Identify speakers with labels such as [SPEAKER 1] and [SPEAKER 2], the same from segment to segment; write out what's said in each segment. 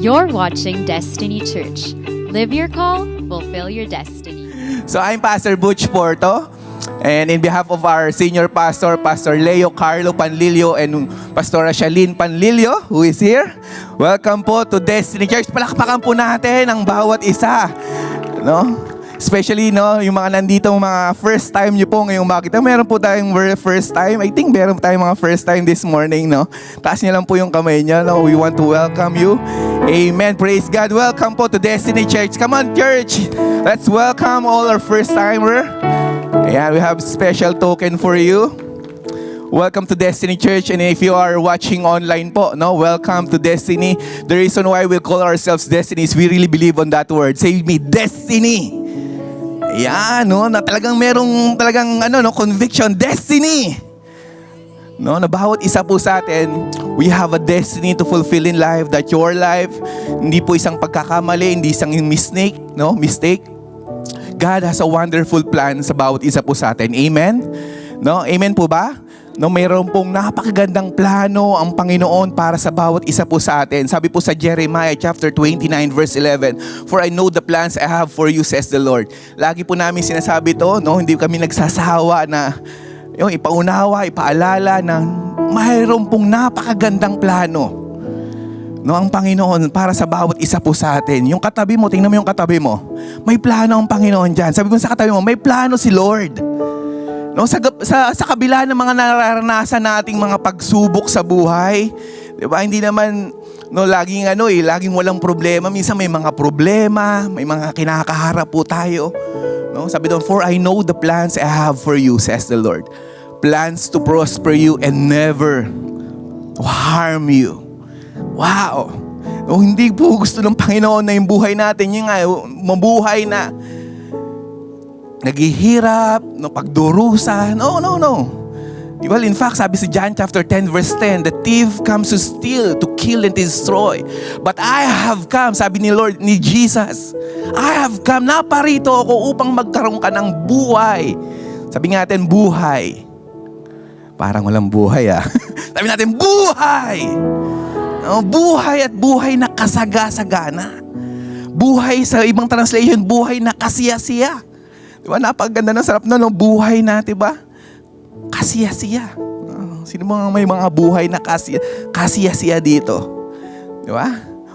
[SPEAKER 1] You're watching Destiny Church. Live your call, fulfill your destiny.
[SPEAKER 2] So I'm Pastor Butch Porto. And in behalf of our senior pastor, Pastor Leo Carlo Panlilio and Pastora Shalyn Panlilio, who is here, welcome po to Destiny Church. Palakpakan po natin ang bawat isa. No? Especially, no, yung mga nandito, mga first time nyo po ngayong makita. Meron po tayong first time. I think meron tayong mga first time this morning, no? Taas nyo lang po yung kamay nyo, no? We want to welcome you. Amen. Praise God. Welcome po to Destiny Church. Come on, church. Let's welcome all our first timer. Ayan, we have special token for you. Welcome to Destiny Church. And if you are watching online po, no, welcome to Destiny. The reason why we call ourselves Destiny is we really believe on that word. Say with me, Destiny. Ayan, no, na talagang merong conviction, destiny. No, na bawat isa po sa atin, we have a destiny to fulfill in life, that your life, hindi po isang pagkakamali, hindi isang mistake. God has a wonderful plan sa bawat isa po sa atin. Amen? No, amen po ba? No, mayroon pong napakagandang plano ang Panginoon para sa bawat isa po sa atin. Sabi po sa Jeremiah chapter 29 verse 11, "For I know the plans I have for you, says the Lord." Lagi po namin sinasabi to, no? Hindi kami nagsasawa na yung ipaunawa, ipaalala na mayroon pong napakagandang plano, no, ang Panginoon para sa bawat isa po sa atin. Yung katabi mo, tingnan mo yung katabi mo. May plano ang Panginoon dyan. Sabi mo sa katabi mo, may plano si Lord. No, sa kabila ng mga nararanasan nating mga pagsubok sa buhay, 'di ba? Hindi naman laging laging walang problema. Minsan may mga problema, may mga kinakaharap po tayo. No, sabi doon, "For I know the plans I have for you," says the Lord. Plans to prosper you and never to harm you. Wow. No, hindi po gusto ng Panginoon na yung buhay natin mabuhay na naghihirap, pagdurusa. No. Well, in fact, sabi sa John chapter 10 verse 10, "The thief comes to steal, to kill and destroy. But I have come," sabi ni Jesus, "I have come, naparito ako upang magkaroon ka ng buhay." Sabi natin, buhay. Parang walang buhay Sabi natin, buhay. No, buhay at buhay na kasagasagana. Buhay sa ibang translation, buhay na kasiya-siya. Diba? Napakaganda ng sarap na buhay na, diba? Kasiya-siya. Sino may mga buhay na kasiya-siya dito? Diba?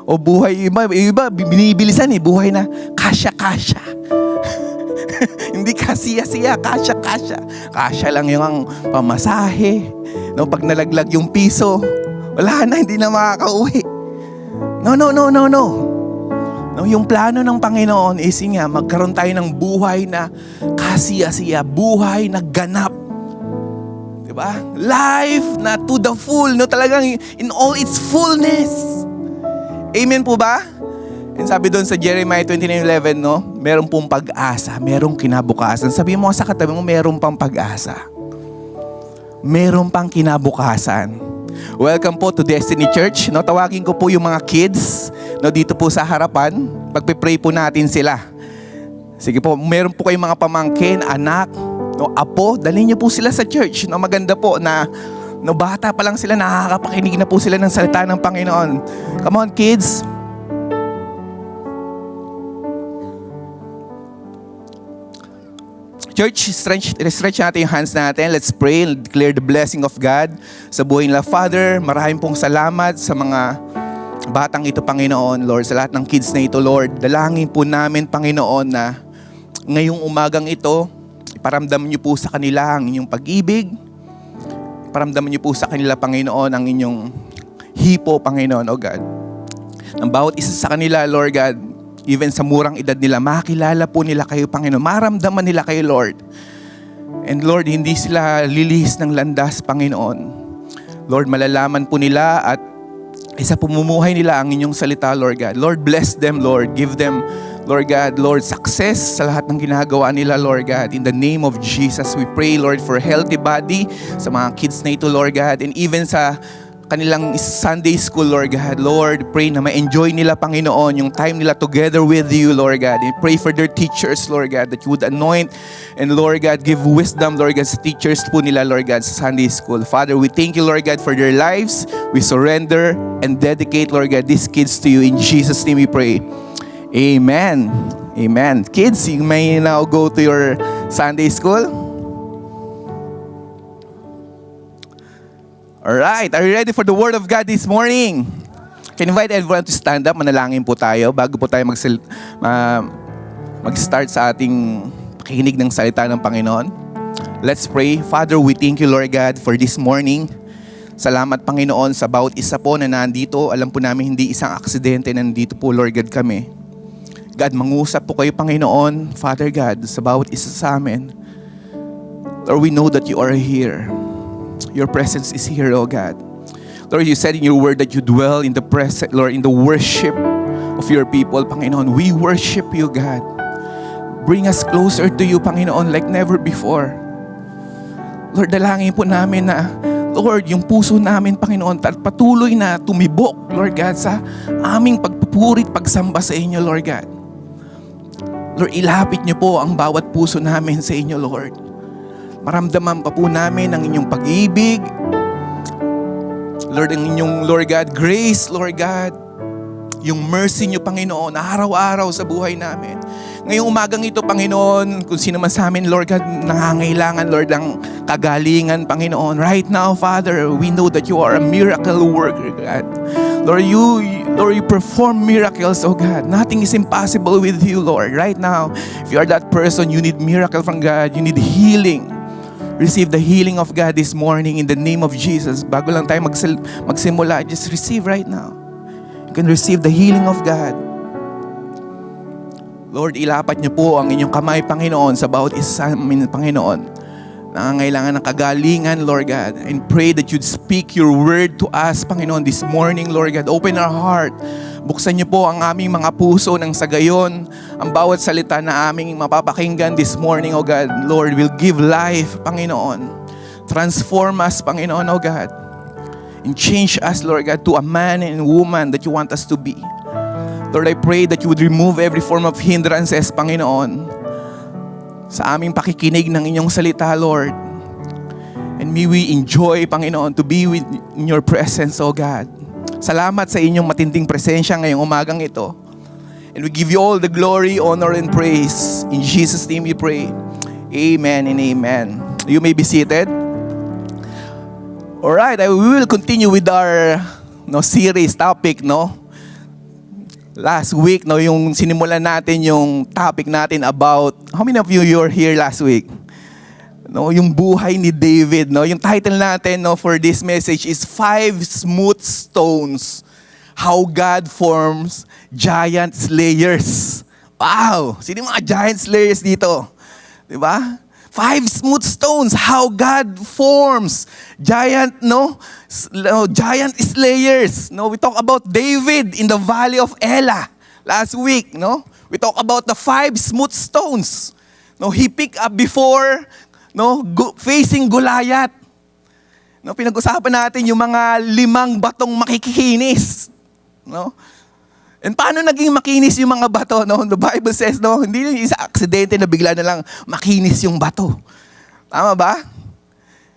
[SPEAKER 2] O buhay, iba binibilisan buhay na kasya-kasya. Hindi kasiya-siya, kasya-kasya. Kasya lang yung pamasahe. No, pag nalaglag yung piso, wala na, hindi na makakauwi. No. No, yung plano ng Panginoon is magkaroon tayo ng buhay na kasiya-siya, buhay na ganap. Diba? Life na to the full, talagang in all its fullness. Amen po ba? And sabi doon sa Jeremiah 29:11, meron pong pag-asa, merong kinabukasan. Sabi mo sa katabi mo, meron pang pag-asa. Meron pang kinabukasan. Welcome po to Destiny Church. Tawagin ko po yung mga kids dito po sa harapan. Pagpe-pray po natin sila. Sige po, meron po kayong mga pamangkin, anak, apo, dalhin niyo po sila sa church. Maganda po na bata pa lang sila, nakakapakinig na po sila ng salita ng Panginoon. Come on, kids. Church, stretch natin yung hands natin. Let's pray and declare the blessing of God sa buhay nila. Father, maraming pong salamat sa mga batang ito, Panginoon, Lord. Sa lahat ng kids na ito, Lord. Dalangin po namin, Panginoon, na ngayong umagang ito, iparamdam niyo po sa kanila ang inyong pag-ibig. Iparamdam niyo po sa kanila, Panginoon, ang inyong hipo, Panginoon, O God. Ang bawat isa sa kanila, Lord God, even sa murang edad nila, makilala po nila kayo, Panginoon. Maramdaman nila kayo, Lord. And Lord, hindi sila lilihis ng landas, Panginoon. Lord, malalaman po nila at sa pumumuhay nila ang inyong salita, Lord God. Lord, bless them, Lord. Give them, Lord God, Lord, success sa lahat ng ginagawa nila, Lord God. In the name of Jesus, we pray, Lord, for healthy body sa mga kids na ito, Lord God. And even sa kanilang Sunday school, Lord God. Lord, pray na ma-enjoy nila, Panginoon, yung time nila together with you, Lord God. And pray for their teachers, Lord God, that you would anoint and, Lord God, give wisdom, Lord God, sa teachers po nila, Lord God, sa Sunday school. Father, we thank you, Lord God, for their lives. We surrender and dedicate, Lord God, these kids to you. In Jesus' name we pray. Amen. Amen. Kids, you may now go to your Sunday school. Alright, are you ready for the Word of God this morning? Can I invite everyone to stand up? Manalangin po tayo bago po tayo mag-start sa ating pakikinig ng salita ng Panginoon. Let's pray. Father, we thank you, Lord God, for this morning. Salamat, Panginoon, sa bawat isa po na nandito. Alam po namin hindi isang aksidente na nandito po, Lord God, kami. God, mangusap po kayo, Panginoon, Father God, sa bawat isa sa amin. Lord, we know that you are here. Your presence is here, oh God. Lord, you said in your word that you dwell in the presence, Lord, in the worship of your people, Panginoon. We worship you, God. Bring us closer to you, Panginoon, like never before. Lord, dalangin po namin na, Lord, yung puso namin, Panginoon, patuloy na tumibok, Lord God, sa aming pagpupurit, pagsamba sa inyo, Lord God. Lord, ilapit niyo po ang bawat puso namin sa inyo, Lord. Maramdaman pa po namin ang inyong pag-ibig. Lord, ang inyong, Lord God, grace, Lord God. Yung mercy niyo, Panginoon, araw-araw sa buhay namin. Ngayong umagang ito, Panginoon, kung sino man sa amin, Lord God, nangangailangan, Lord, ng kagalingan, Panginoon. Right now, Father, we know that you are a miracle worker, God. Lord, you perform miracles, oh God. Nothing is impossible with you, Lord. Right now, if you are that person, you need miracle from God. You need healing. Receive the healing of God this morning in the name of Jesus. Bago lang tayo magsimula, just receive right now. You can receive the healing of God. Lord, ilapat niyo po ang inyong kamay, Panginoon, sa bawat isa sa amin, Panginoon. Nangangailangan ng kagalingan, Lord God. And pray that you'd speak your word to us, Panginoon, this morning, Lord God. Open our heart. Buksan niyo po ang aming mga puso ng sagayon. Ang bawat salita na aming mapapakinggan this morning, O God. Lord, will give life, Panginoon. Transform us, Panginoon, O God. And change us, Lord God, to a man and woman that you want us to be. Lord, I pray that you would remove every form of hindrances, Panginoon, sa aming pakikinig ng inyong salita, Lord. And may we enjoy, Panginoon, to be in your presence, O God. Salamat sa inyong matinding presensya ngayong umagang ito. And we give you all the glory, honor, and praise. In Jesus' name we pray. Amen and amen. You may be seated. Alright, we will continue with our series topic, Last week, yung sinimulan natin yung topic natin about, how many of you were here last week? Yung buhay ni David, Yung title natin, for this message is 5 Smooth Stones, How God Forms Giant Slayers. Wow! Sino yung mga giant slayers dito? Diba? 5 smooth stones, how God forms giant slayers. We talk about David in the valley of Elah last week. We talk about the 5 smooth stones. He picked up before facing Goliath. Pinag-usapan natin yung mga 5 batong makikinis. And paano naging makinis yung mga bato? The Bible says, hindi yung isa aksidente na bigla na lang makinis yung bato. Tama ba?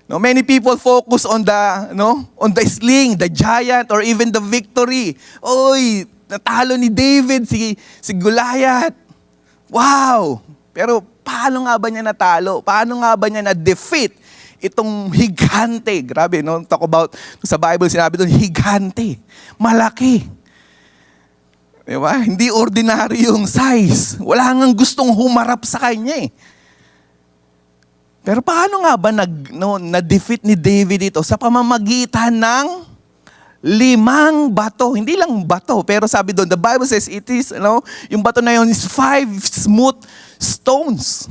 [SPEAKER 2] Many people focus on the sling, the giant, or even the victory. Oy, natalo ni David si Goliath. Wow! Pero paano nga ba niya natalo? Paano nga ba niya na-defeat itong higante? Grabe, talk about, sa Bible sinabi doon, higante. Malaki. Diba? Hindi ordinary yung size. Wala ngang gustong humarap sa kanya eh. Pero paano nga ba na-defeat ni David ito? Sa pamamagitan ng 5 bato. Hindi lang bato, pero sabi doon, the Bible says it is, yung bato na yun is 5 smooth stones.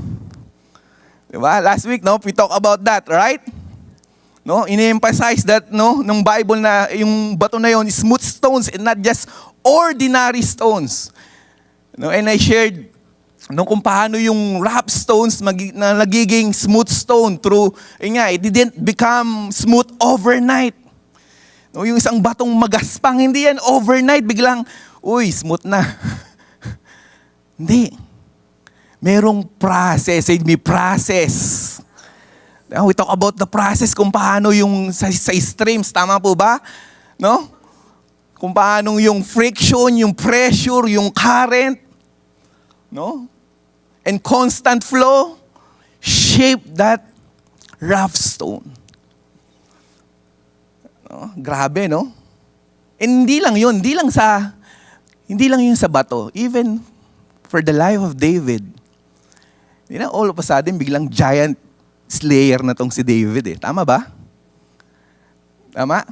[SPEAKER 2] Diba? Last week, we talk about that, right? In-emphasize that, ng Bible na yung bato na yun is smooth stones and not just ordinary stones. And I shared kung paano yung rough stones na nagiging smooth stone through, it didn't become smooth overnight. No, yung isang batong magaspang, hindi yan overnight, biglang, uy, smooth na. Hindi. Merong process. Say me, process. We talk about the process kung paano yung sa streams. Tama po ba? No? Kung paano yung friction, yung pressure, yung current, no? And constant flow shape that rough stone. No? Grabe, no? And hindi lang yun. Hindi lang yun sa bato. Even for the life of David. All of a sudden, biglang giant slayer na tong si David eh. Tama ba? Tama?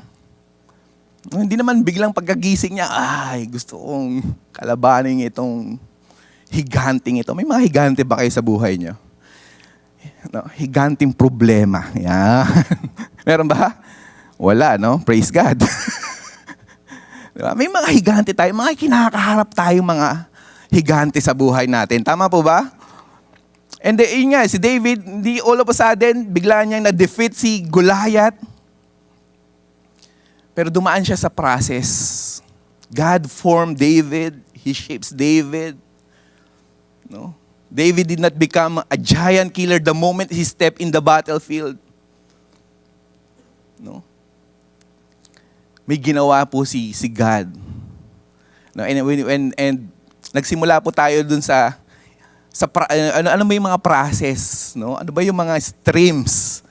[SPEAKER 2] Hindi naman biglang pagkagising niya, gusto kong kalabanin itong higanting ito. May mga higante ba kayo sa buhay niyo? No, higanting problema. Yan. Meron ba? Wala, no? Praise God. Diba? May mga higante tayo, mga kinakaharap tayong mga higante sa buhay natin. Tama po ba? And yun nga, si David, hindi all of a sudden, bigla niyang na-defeat si Goliath. Pero dumaan siya sa process. God formed David. He shapes David. No? David did not become a giant killer the moment he stepped in the battlefield. No? May ginawa po si God. No? And nagsimula po tayo dun sa ano ba yung mga process, no? Ano ba yung mga streams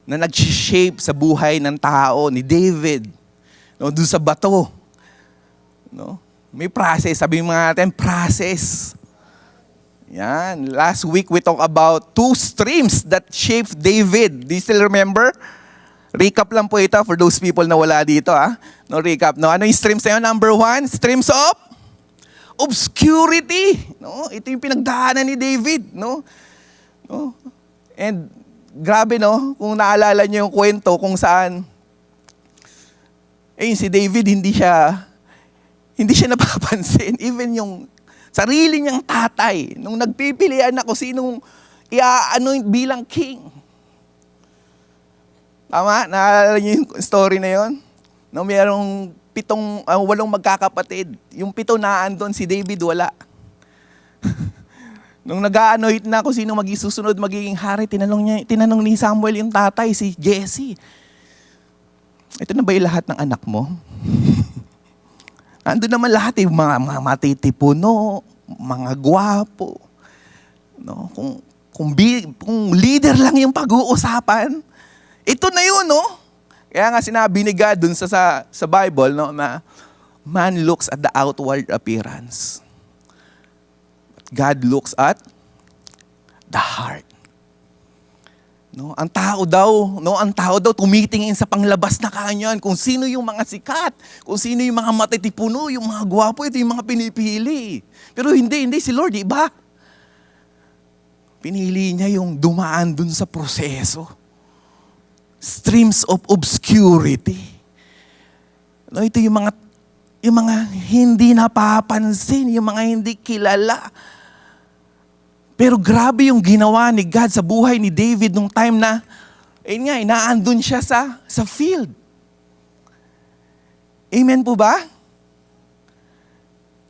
[SPEAKER 2] na nag-shape sa buhay ng tao ni David, no? Dun sa bato, no? May process, sabi mga natin, process. Yan. Last week we talked about 2 streams that shaped David. Do you still remember? Recap lang po ito for those people na wala dito, ha? No, recap. No, ano yung streams na yun? Number 1, streams of obscurity. No? Ito yung pinagdaanan ni David. No? No? And grabe, no? Kung naalala niyo yung kwento kung saan si David hindi siya napapansin. Even yung sarili niyang tatay, nung nagpipilian ako sinong iaano bilang king. Tama? Naalala niyo yung story na yon? No, mayroong 8 magkakapatid. Yung 7 na andon, si David wala. Nung nag-a-anoint na kung sino magsusunod magiging hari, tinanong ni Samuel yung tatay, si Jesse. Ito na ba yung lahat ng anak mo? Andun naman lahat mga matitipuno, mga gwapo. No? Kung leader lang yung pag-uusapan, ito na yun, no? Kaya nga sinabi ni God dun sa Bible, no, na man looks at the outward appearance. God looks at the heart. No, ang tao daw tumitingin sa panglabas na kanyan kung sino yung mga sikat, kung sino yung mga matitipuno, yung mga gwapo, ito yung mga pinipili. Pero hindi si Lord, iba. Pinili niya yung dumaan dun sa proseso. Streams of obscurity. No, ito yung mga hindi napapansin, yung mga hindi kilala. Pero grabe yung ginawa ni God sa buhay ni David nung time na, inaandun siya sa field. Amen po ba?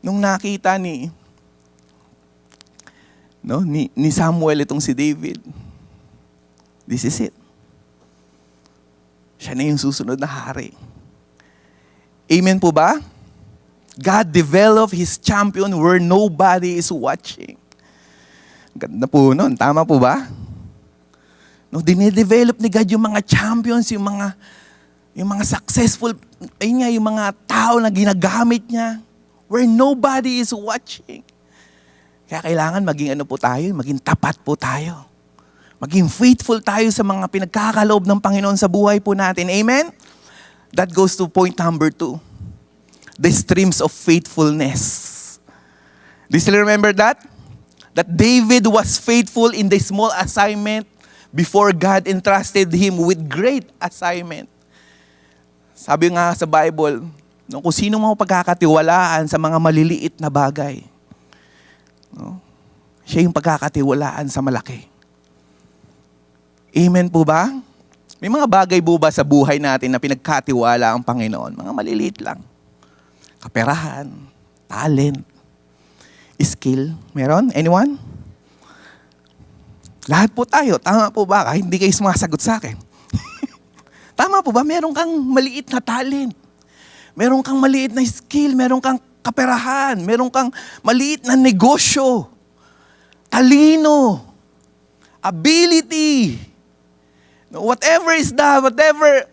[SPEAKER 2] Nung nakita ni Samuel itong si David, this is it. Siya na yung susunod na hari. Amen po ba? God developed His champion where nobody is watching. Ganda po nun. Tama po ba? No, dinidevelop ni God yung mga champions, yung mga successful, yung mga tao na ginagamit niya where nobody is watching. Kaya kailangan maging maging tapat po tayo. Maging faithful tayo sa mga pinagkakaloob ng Panginoon sa buhay po natin. Amen? That goes to point number 2. The streams of faithfulness. Do you still remember that? That David was faithful in the small assignment before God entrusted him with great assignment. Sabi nga sa Bible, kung sino mo pagkakatiwalaan sa mga maliliit na bagay, siya yung pagkakatiwalaan sa malaki. Amen po ba? May mga bagay ba sa buhay natin na pinagkatiwala ang Panginoon? Mga maliliit lang. Kaperahan, talent, skill. Meron? Anyone? Lahat po tayo. Tama po ba? Kahit hindi kayo sumasagot sa akin. Tama po ba? Meron kang maliit na talent. Meron kang maliit na skill. Meron kang kaperahan. Meron kang maliit na negosyo. Talino. Ability. No, whatever is that, whatever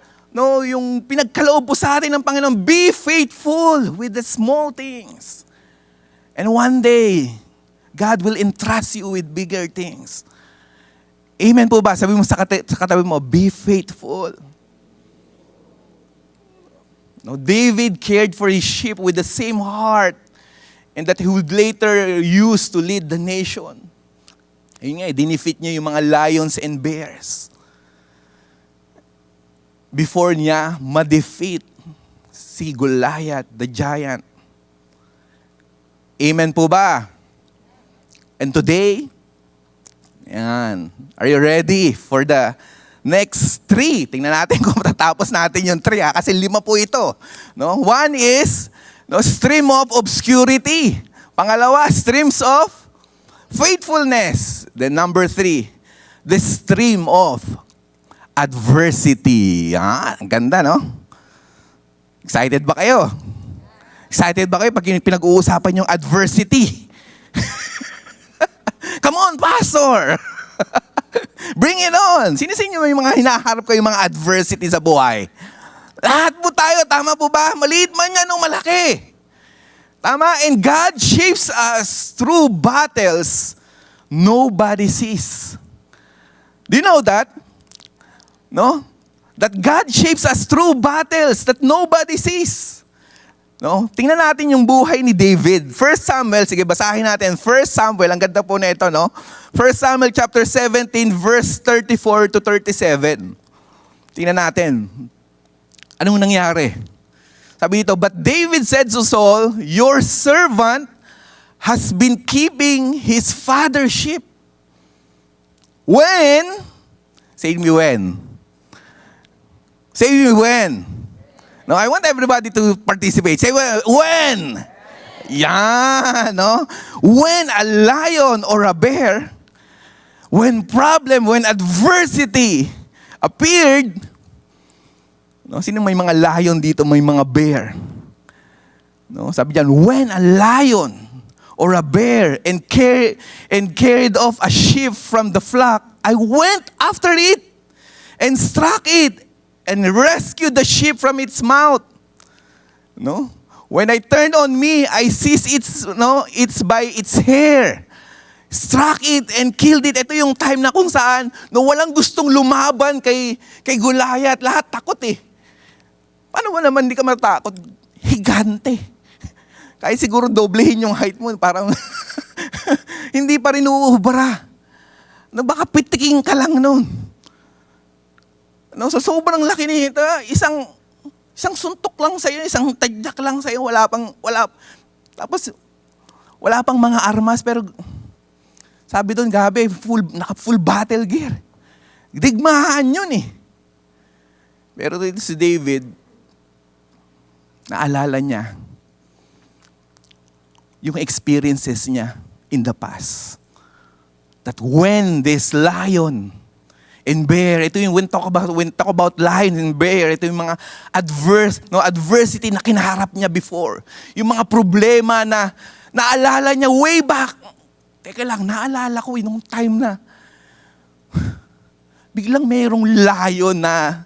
[SPEAKER 2] yung pinagkaloob po sa atin ng Panginoon, be faithful with the small things. And one day, God will entrust you with bigger things. Amen po ba? Sabi mo sa katabi mo, be faithful. No, David cared for his sheep with the same heart and that he would later use to lead the nation. Ayun nga, dinefeat niya yung mga lions and bears. Before niya ma-defeat si Goliath, the giant. Amen po ba? And today, yan. Are you ready for the next 3? Tingnan natin kung matatapos natin yung 3 kasi 5 po ito. No? 1 is stream of obscurity. Pangalawa, streams of faithfulness. Then number 3, the stream of adversity. Ang ganda, no? Excited ba kayo? Excited ba kayo pag pinag-uusapan yung adversity? Come on, Pastor! Bring it on! Sino-sino may mga hinaharap kayo mga adversity sa buhay? Lahat po tayo, tama po ba? Maliit man yan o malaki. Tama? And God shapes us through battles nobody sees. Do you know that? No? That God shapes us through battles that nobody sees. No? Tingnan natin yung buhay ni David. 1 Samuel, sige basahin natin. 1 Samuel, ang ganda po na ito, no? 1 Samuel chapter 17, verse 34 to 37. Tingnan natin. Anong nangyari? Sabi dito, but David said to Saul, your servant has been keeping his father's sheep. When? Say me when. Say when. No, I want everybody to participate. Say when. Yan, no? When a lion or a bear, when adversity appeared, no? Sino may mga lion dito, may mga bear? No? Sabi diyan, when a lion or a bear and carried off a sheep from the flock, I went after it and struck it and rescued the sheep from its mouth. No? When I turned on me, I seized it's by its hair. Struck it and killed it. Ito yung time na kung saan walang gustong lumaban kay Goliath. Lahat takot eh. Paano mo naman hindi ka matakot? Higante. Kahit siguro doblehin yung height mo, parang hindi pa rin uubara. Baka pitiking ka lang nun. No, so sobrang laki nito, isang suntok lang sa iyo, isang tadyak lang sa iyo, tapos wala pang mga armas, pero sabi doon, gabi, naka-full battle gear. Digmaan yun eh. Pero dito si David, naalala niya yung experiences niya in the past. That when this lion and bear, ito yung when talk about lion and bear, ito yung mga adversity na kinaharap niya before. Yung mga problema na naalala niya way back. Teka lang, naalala ko nung time na biglang mayroong lion na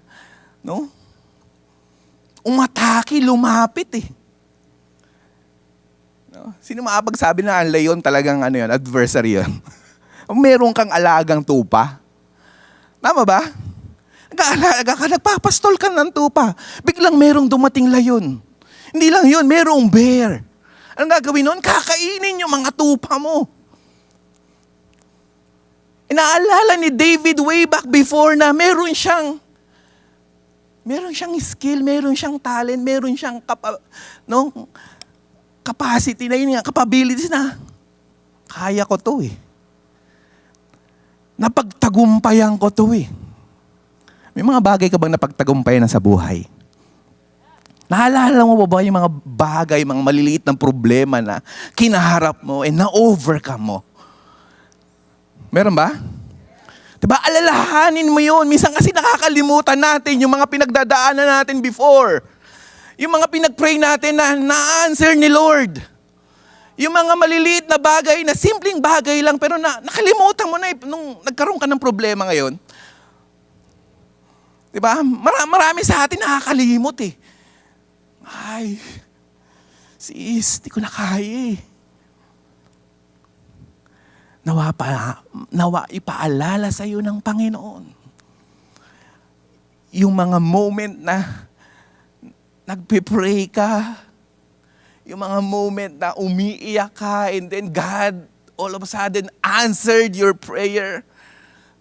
[SPEAKER 2] umatake, lumapit eh. No? Sino makapagsabi na ang lion talagang adversary yun? Meron kang alagang tupa. Tama ba? Nagpapastol ka ng tupa. Biglang merong dumating layon. Hindi lang yun, merong bear. Anong gagawin nun? Kakainin yung mga tupa mo. Inaalala ni David way back before na meron siyang skill, meron siyang talent, meron siyang capacity na yun, capabilities na kaya ko to eh. Napagtagumpayan ko to eh. May mga bagay ka bang napagtagumpayan na sa buhay? Naalala mo ba yung mga bagay, mga maliliit ng problema na kinaharap mo and na-overcome mo? Meron ba? Diba, alalahanin mo yun. Minsan kasi nakakalimutan natin yung mga pinagdadaanan natin before. Yung mga pinag-pray natin na na-answer ni Lord. Yung mga maliliit na bagay, na simpleng bagay lang, pero nakalimutan mo na nung nagkaroon ka ng problema ngayon. Diba? Marami sa atin nakakalimot eh. Ay, sis, di ko na kaya eh. Nawa ipaalala sa iyo ng Panginoon. Yung mga moment na nagpe-pray ka, yung mga moment na umiiyak ka, and then God all of a sudden answered your prayer.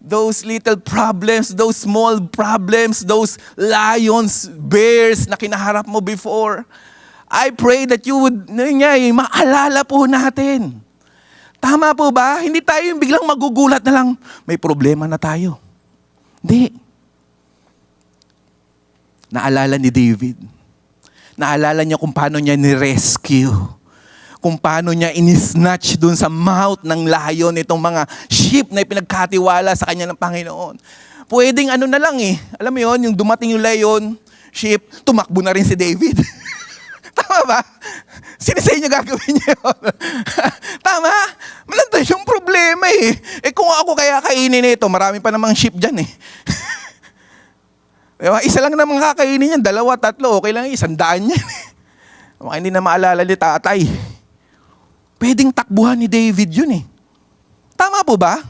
[SPEAKER 2] Those little problems, those small problems, those lions, bears na kinaharap mo before. I pray that you would, maalala po natin. Tama po ba? Hindi tayo yung biglang magugulat na lang, may problema na tayo. Hindi. Naalala ni David. Naalala niya kung paano niya ni-rescue. Kung paano niya inisnatch dun sa mouth ng lion itong mga sheep na ipinagkatiwala sa kanya ng Panginoon. Pwedeng ano na lang eh. Alam mo yun, yung dumating yung lion, sheep, tumakbo na rin si David. Tama ba? Sino sa inyo gagawin niyo yun? Tama? Malantay yung problema eh. Eh kung ako kaya kainin ito, marami pa namang sheep dyan eh. Diba? Isa lang naman kakainin yan, 2, 3, okay lang, 100 yan. Baka hindi na maalala ni tatay. Pwedeng takbuhan ni David yun eh. Tama po ba?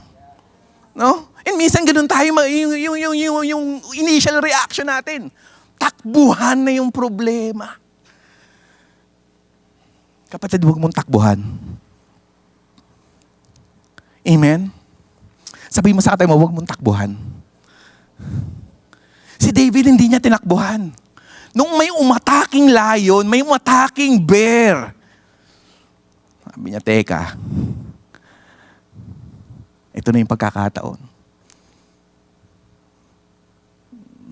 [SPEAKER 2] No? And minsan ganun tayo, yung initial reaction natin. Takbuhan na yung problema. Kapatid, huwag mong takbuhan. Amen? Sabihin mo sa katay mo, huwag mong takbuhan. Si David hindi niya tinakbuhan. Nung may umataking lion, may umataking bear. Sabi niya, teka, ito na yung pagkakataon.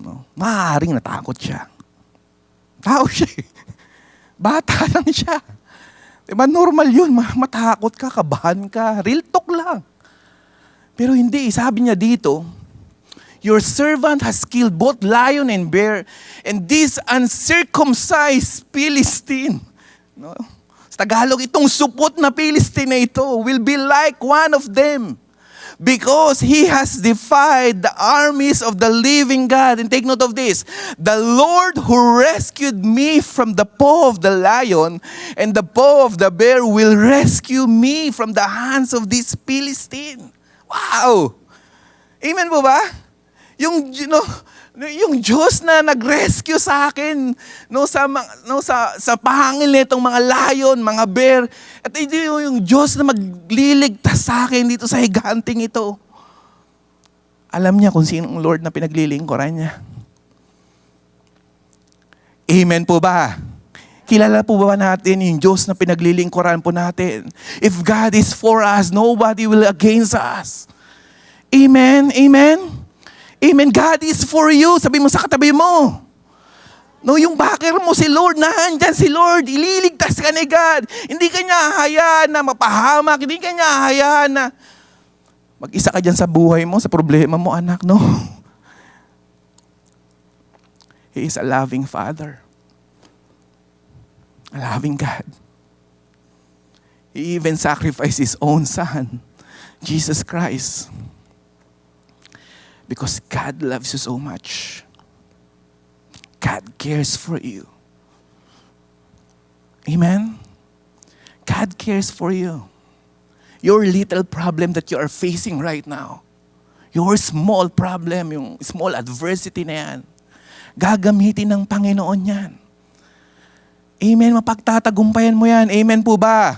[SPEAKER 2] No? Maaaring natakot siya. Tao siya eh. Bata lang siya. Diba, normal yun. Matakot ka, kabahan ka. Real talk lang. Pero hindi, sabi niya dito, your servant has killed both lion and bear, and this uncircumcised Philistine. No? Sa Tagalog, itong supot na Philistine na ito will be like one of them, because he has defied the armies of the living God. And take note of this, the Lord who rescued me from the paw of the lion and the paw of the bear will rescue me from the hands of this Philistine. Wow! Amen po ba? Yung Diyos na nag-rescue sa akin sa pahangil nitong mga lion, mga bear, at ito yung Diyos na magliligtas sa akin dito sa higanting ito. Alam niya kung sinong Lord na pinaglilingkuran niya. Amen po ba? Kilala po ba natin yung Diyos na pinaglilingkuran po natin? If God is for us, nobody will against us. Amen? Amen? Amen. God is for you. Sabi mo sa katabi mo. No, yung backer mo si Lord, nandyan si Lord. Ililigtas ka ni God. Hindi ka niya hahayaan na mapahamak. Hindi ka niya hahayaan na mag-isa ka dyan sa buhay mo, sa problema mo, anak, no? He is a loving Father. A loving God. He even sacrificed His own Son, Jesus Christ. Because God loves you so much. God cares for you. Amen? God cares for you. Your little problem that you are facing right now, your small problem, yung small adversity na yan, gagamitin ng Panginoon yan. Amen? Mapagtatagumpayan mo yan. Amen po ba?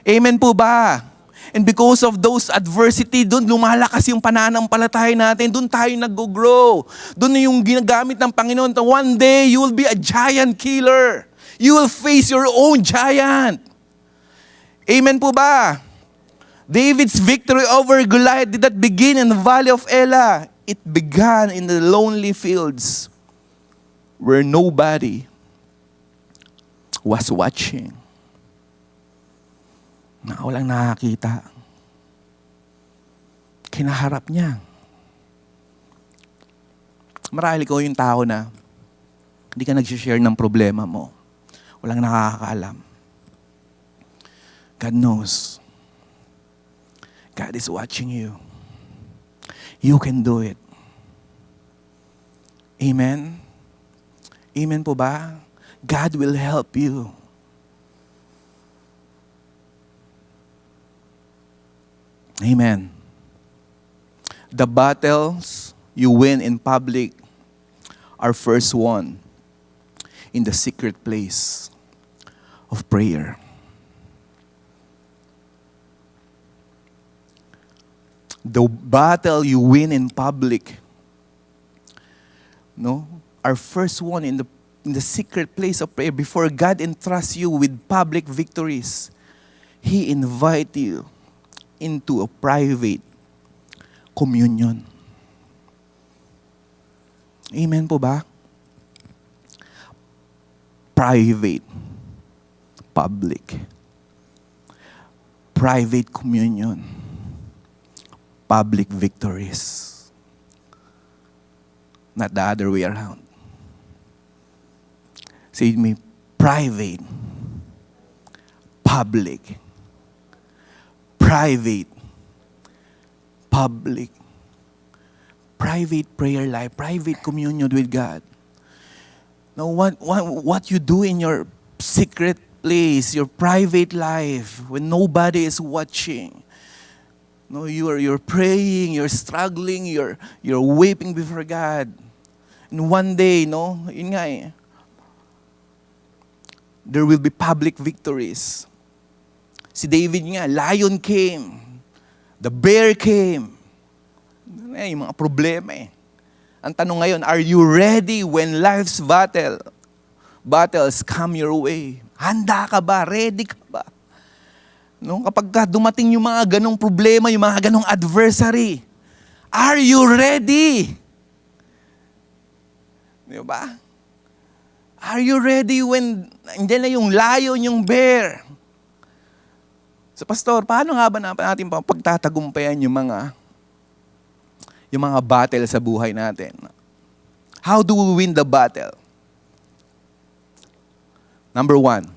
[SPEAKER 2] Amen po ba? And because of those adversity, doon lumalakas yung pananampalataya natin. Doon tayo nag-grow. Doon yung ginagamit ng Panginoon. One day, you will be a giant killer. You will face your own giant. Amen po ba? David's victory over Goliath did not begin in the valley of Elah. It began in the lonely fields where nobody was watching. Walang nakakita. Kinaharap niya. Marahil ikaw yung tao na hindi ka nag-share ng problema mo. Walang nakakaalam. God knows. God is watching you. You can do it. Amen? Amen po ba? God will help you. Amen. The battles you win in public are first won in the secret place of prayer. The battle you win in public, are first won in the secret place of prayer. Before God entrusts you with public victories, He invites you into a private communion. Amen po ba? Private, public. Private communion. Public victories. Not the other way around. Say with me, private, public. Private, public. Private prayer life, private communion with God. Now, what you do in your secret place, your private life, when nobody is watching. No, you're praying, you're struggling, you're weeping before God. And one day, yun nga there will be public victories. Si David nga, lion came, the bear came. Yung mga problema Ang tanong ngayon, are you ready when life's battles come your way? Handa ka ba? Ready ka ba? Kapag dumating yung mga ganong problema, yung mga ganong adversary, are you ready? Di ba? Are you ready when nandiyan na yung lion, yung bear? So pastor, paano nga ba natin pagtatagumpayan yung mga battle sa buhay natin? How do we win the battle? Number 1,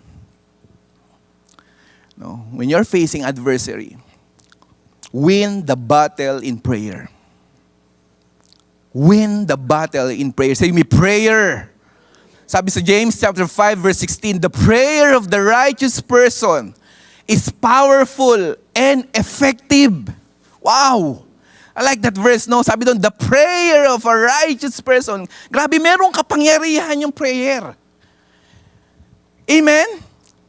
[SPEAKER 2] when you're facing adversary, win the battle in prayer. Win the battle in prayer. Say me, prayer. Sabi sa James chapter 5 verse 16, the prayer of the righteous person is powerful and effective. Wow! I like that verse, Sabi doon, the prayer of a righteous person. Grabe, merong kapangyarihan yung prayer. Amen?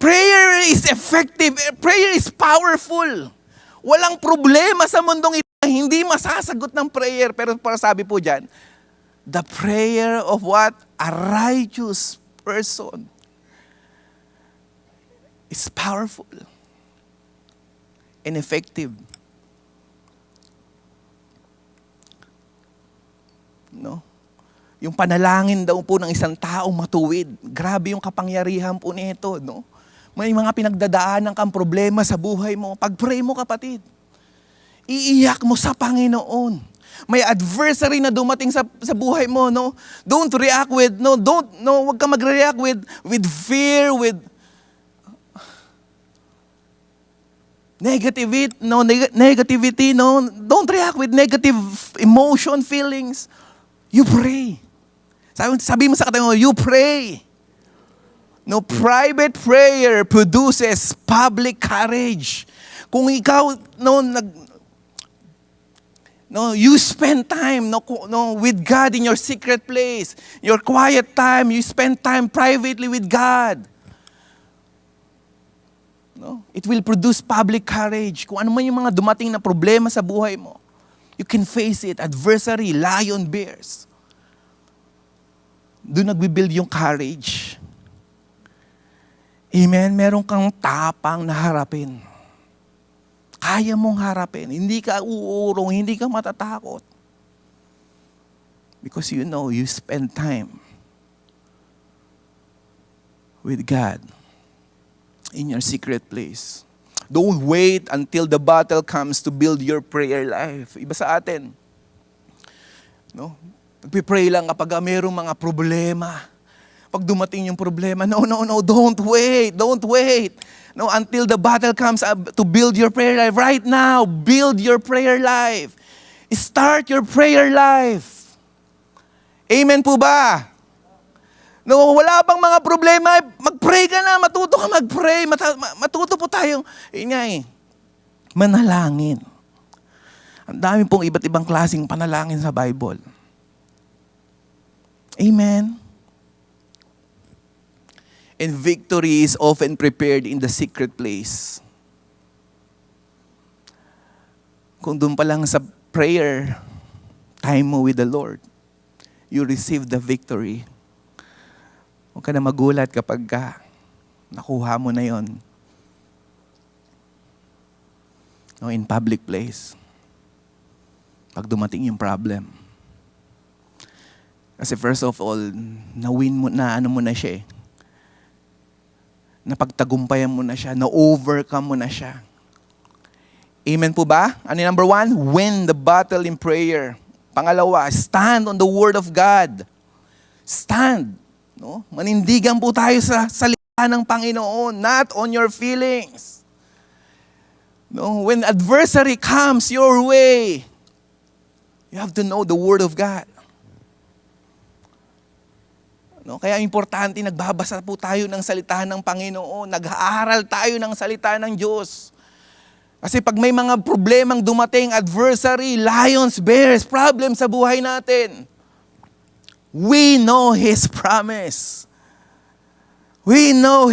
[SPEAKER 2] Prayer is effective. Prayer is powerful. Walang problema sa mundong ito na hindi masasagot ng prayer. Pero para sabi po dyan, the prayer of what? A righteous person is powerful and effective. Yung panalangin daw po ng isang taong matuwid. Grabe yung kapangyarihan po nito, May mga pinagdadaanan kang problema sa buhay mo. Pag-pray mo, kapatid. Iiyak mo sa Panginoon. May adversary na dumating sa buhay mo, Don't react with, wag ka magre-react with fear, with negativity, Don't react with negative emotion, feelings. You pray. Sabi mo sa katabi mo, you pray. Private prayer produces public courage. Kung ikaw, you spend time, with God in your secret place, your quiet time, you spend time privately with God. It will produce public courage. Kung ano man yung mga dumating na problema sa buhay mo, you can face it. Adversary, lion, bears. Doon nagbibuild yung courage. Amen? Meron kang tapang na harapin. Kaya mong harapin. Hindi ka uurong, hindi ka matatakot. Because you know you spend time with God in your secret place. Don't wait until the battle comes to build your prayer life. Iba sa atin. No? Nagpipray lang kapag mayroong mga problema. Pag dumating yung problema, no, don't wait. No, until the battle comes to build your prayer life. Right now, build your prayer life. Start your prayer life. Amen po ba? No, wala bang mga problema, mag-pray ka na, matuto ka mag-pray. Matuto po tayong, manalangin. Ang dami pong iba't ibang klaseng panalangin sa Bible. Amen. And victory is often prepared in the secret place. Kung doon pa lang sa prayer, time mo with the Lord, you receive the victory. Huwag ka na magulat kapag nakuha mo na yon. No, in public place. Pag dumating yung problem. Kasi first of all, na-win mo na siya eh. Napagtagumpayan mo na siya, na-overcome mo na siya. Amen po ba? Ano yung number 1? Win the battle in prayer. Pangalawa, stand on the Word of God. Stand. No? Manindigan po tayo sa salita ng Panginoon, not on your feelings. No? When adversary comes your way, you have to know the Word of God. No? Kaya importante, nagbabasa po tayo ng salita ng Panginoon. Nag-aaral tayo ng salita ng Diyos. Kasi pag may mga problemang dumating, adversary, lions, bears, problem sa buhay natin, we know His promise. We know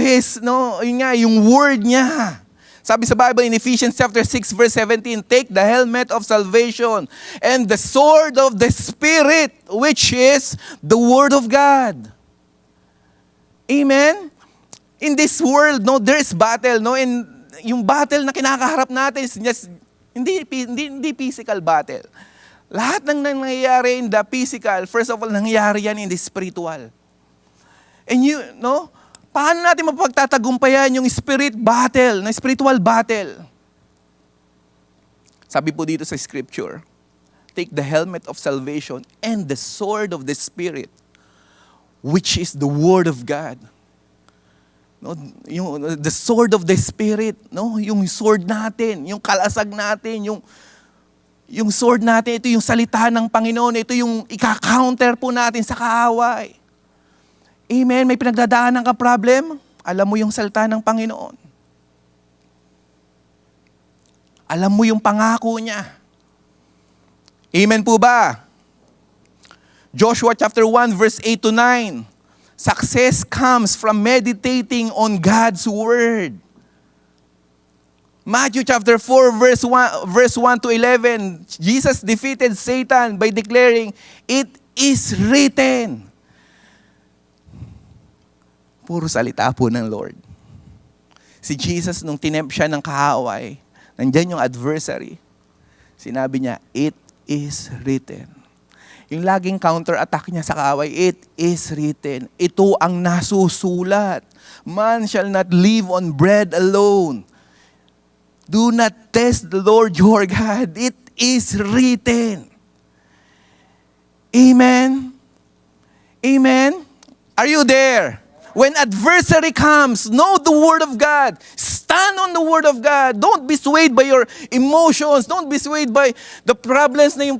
[SPEAKER 2] yung word niya. Sabi sa Bible in Ephesians chapter 6 verse 17, take the helmet of salvation and the sword of the Spirit, which is the Word of God. Amen? In this world, no, there is battle, no? And yung battle na kinakaharap natin is just, hindi physical battle. Lahat ng nangyayari in the physical, first of all, nangyayari yan in the spiritual. And paano natin mapagtatagumpayan yung spiritual battle? Sabi po dito sa scripture, take the helmet of salvation and the sword of the Spirit, which is the Word of God. No, the sword of the Spirit, no, yung sword natin, yung kalasag natin, yung sword natin, ito yung salita ng Panginoon, ito yung ika-counter po natin sa kaaway. Amen. May pinagdadaanan ka problem, alam mo yung salita ng Panginoon. Alam mo yung pangako niya. Amen po ba? Joshua chapter 1 verse 8 to 9. Success comes from meditating on God's word. Matthew chapter 4 verse 1 to 11. Jesus defeated Satan by declaring, "It is written." Puro salita po ng Lord. Si Jesus, nung tinempt siya ng kaaway, nandyan yung adversary, sinabi niya, "It is written." Yung laging counter-attack niya sa kaaway, it is written. Ito ang nasusulat. Man shall not live on bread alone. Do not test the Lord your God. It is written. Amen? Amen? Are you there? When adversary comes, know the Word of God. Stand on the Word of God. Don't be swayed by your emotions. Don't be swayed by the problems na yung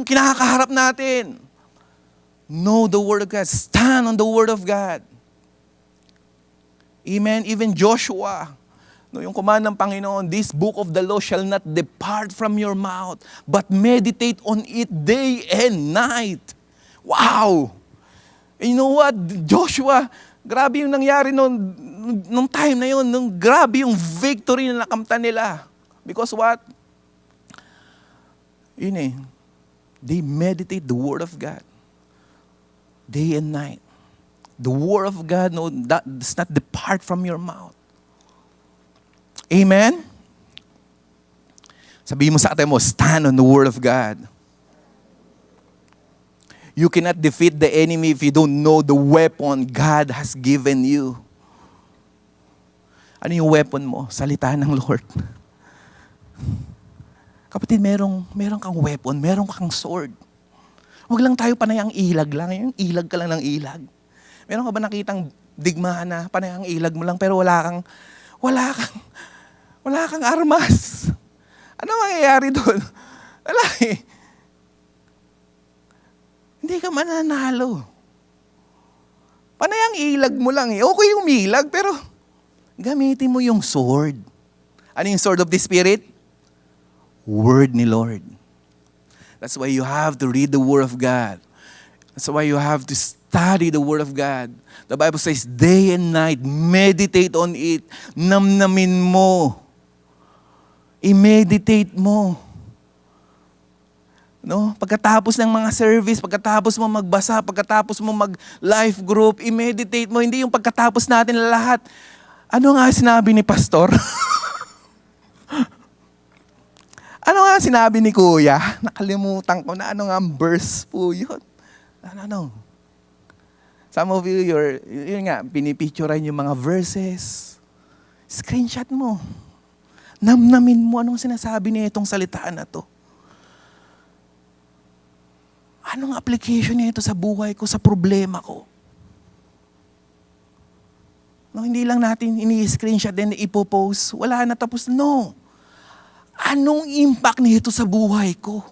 [SPEAKER 2] kinakaharap natin. Know the Word of God. Stand on the Word of God. Amen? Even Joshua, yung command ng Panginoon, this book of the law shall not depart from your mouth, but meditate on it day and night. Wow! And you know what? Joshua, grabe yung nangyari nung time na yun. Grabe yung victory na nakamtan nila. Because what? They meditate the Word of God. Day and night. The Word of God does not depart from your mouth. Amen? Sabihin mo sa ate mo, stand on the Word of God. You cannot defeat the enemy if you don't know the weapon God has given you. Ano yung weapon mo? Salita ng Lord. Kapatid, meron kang weapon, meron kang sword. Huwag lang tayo panay ang ilag lang. Yung ilag ka lang ng ilag. Meron ka ba nakitang digmaan na panay ang ilag mo lang pero wala kang armas? Ano mangyayari doon? Wala eh. Hindi ka mananalo. Panay ang ilag mo lang eh. Okay yung ilag, pero gamitin mo yung sword. Ano yung sword of the Spirit? Word ni Lord. That's why you have to read the Word of God. That's why you have to study the Word of God. The Bible says, day and night, meditate on it. Namnamin mo. I-meditate mo. No? Pagkatapos ng mga service, pagkatapos mo magbasa, pagkatapos mo mag-life group, i-meditate mo. Hindi yung pagkatapos natin lahat. Ano nga sinabi ni Pastor? Ano nga sinabi ni Kuya? Nakalimutan ko na. Ano nga ang verse po yun? Ano? Some of you, yun nga, pinipicturean yung mga verses. Screenshot mo. Namnamin mo anong sinasabi niya itong salitaan na to. Anong application niya ito sa buhay ko, sa problema ko? No, hindi lang natin ini-screenshot din, ipopost. Wala na, tapos. No. Anong impact nito sa buhay ko?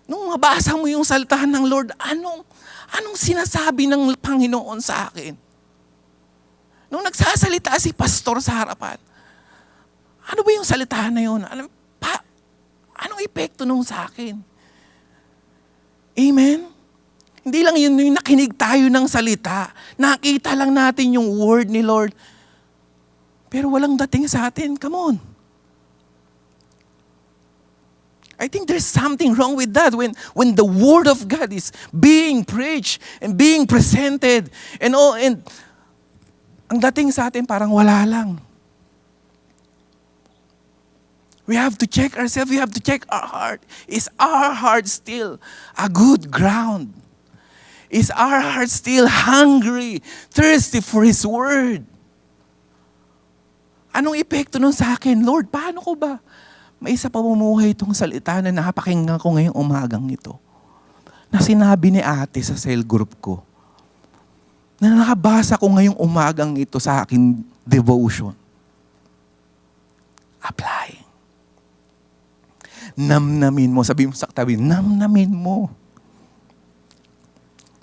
[SPEAKER 2] Nung mabasa mo yung salitahan ng Lord, anong sinasabi ng Panginoon sa akin? Nung nagsasalita si pastor sa harapan, ano ba yung salitahan na yun? Anong epekto nung sa akin? Amen? Hindi lang yun yung nakinig tayo ng salita. Nakita lang natin yung word ni Lord. Pero walang dating sa atin. Come on. I think there's something wrong with that when the word of God is being preached and being presented and ang dating sa atin parang wala lang. We have to check ourselves. We have to check our heart. Is our heart still a good ground? Is our heart still hungry, thirsty for His Word? Anong epekto nun sa akin? Lord, paano ko ba may isa pamumuhay itong salita na napakinggan ko ngayong umagang ito? Na sinabi ni ate sa cell group ko. Na nakabasa ko ngayong umagang ito sa aking devotion. Apply. Namnamin mo. Sabi mo sa katabi, namnamin mo.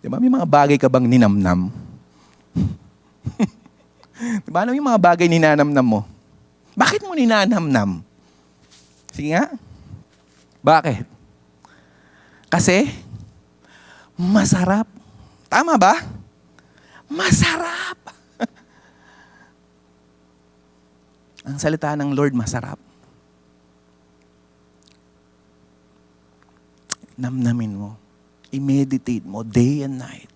[SPEAKER 2] Diba may mga bagay ka bang ninamnam? Diba ano yung mga bagay ninanamnam mo? Bakit mo ninanamnam? Sige nga. Bakit? Kasi masarap. Tama ba? Masarap. Ang salita ng Lord masarap. Namnamin mo. I-meditate mo day and night.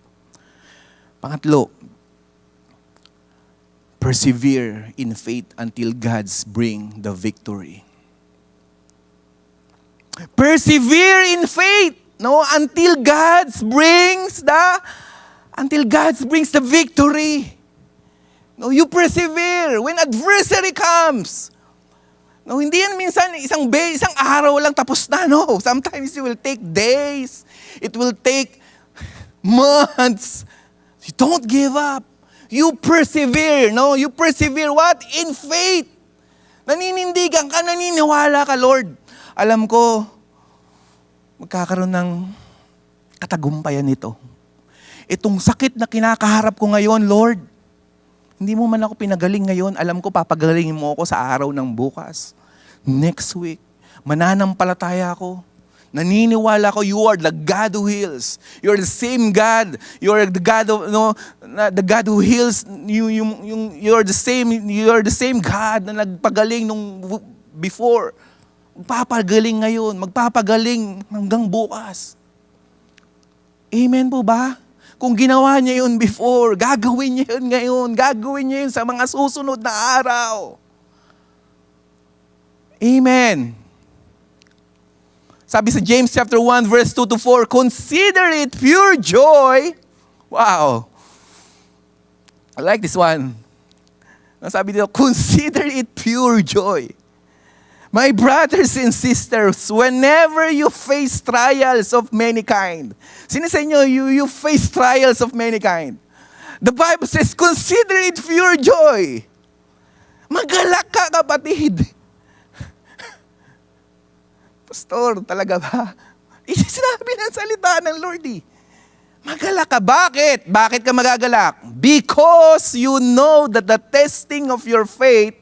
[SPEAKER 2] Pangatlo, persevere in faith until God's bring the victory. Persevere in faith, no, until God's brings the victory. No, you persevere when adversary comes. No, hindi yan minsan isang araw lang tapos na. No, sometimes it will take days. It will take months. You don't give up. You persevere. No, you persevere what? In faith. Naninindigan ka, naniniwala ka, Lord. Alam ko, magkakaroon ng katagumpayan nito. Itong sakit na kinakaharap ko ngayon, Lord, hindi mo man ako pinagaling ngayon. Alam ko, papagalingin mo ako sa araw ng bukas. Next week, mananampalataya ako. Naniniwala ko, you are the God who heals. You are the same God. You are the God of, the God who heals. You are the same God na nagpagaling nung before. Magpapagaling ngayon. Magpapagaling hanggang bukas. Amen po ba? Kung ginawa niya yun before, gagawin niya yun ngayon. Gagawin niya yun sa mga susunod na araw. Amen. Sabi sa James chapter 1 verse 2 to 4, consider it pure joy. Wow. I like this one. Sabi dito, consider it pure joy. My brothers and sisters, whenever you face trials of many kind. Sino sa inyo, you face trials of many kind? The Bible says, consider it pure joy. Magalak ka, kapatid. Pastor, talaga ba? Sinabi ng salita ng Lord eh. Magalak ka. Bakit? Bakit ka magagalak? Because you know that the testing of your faith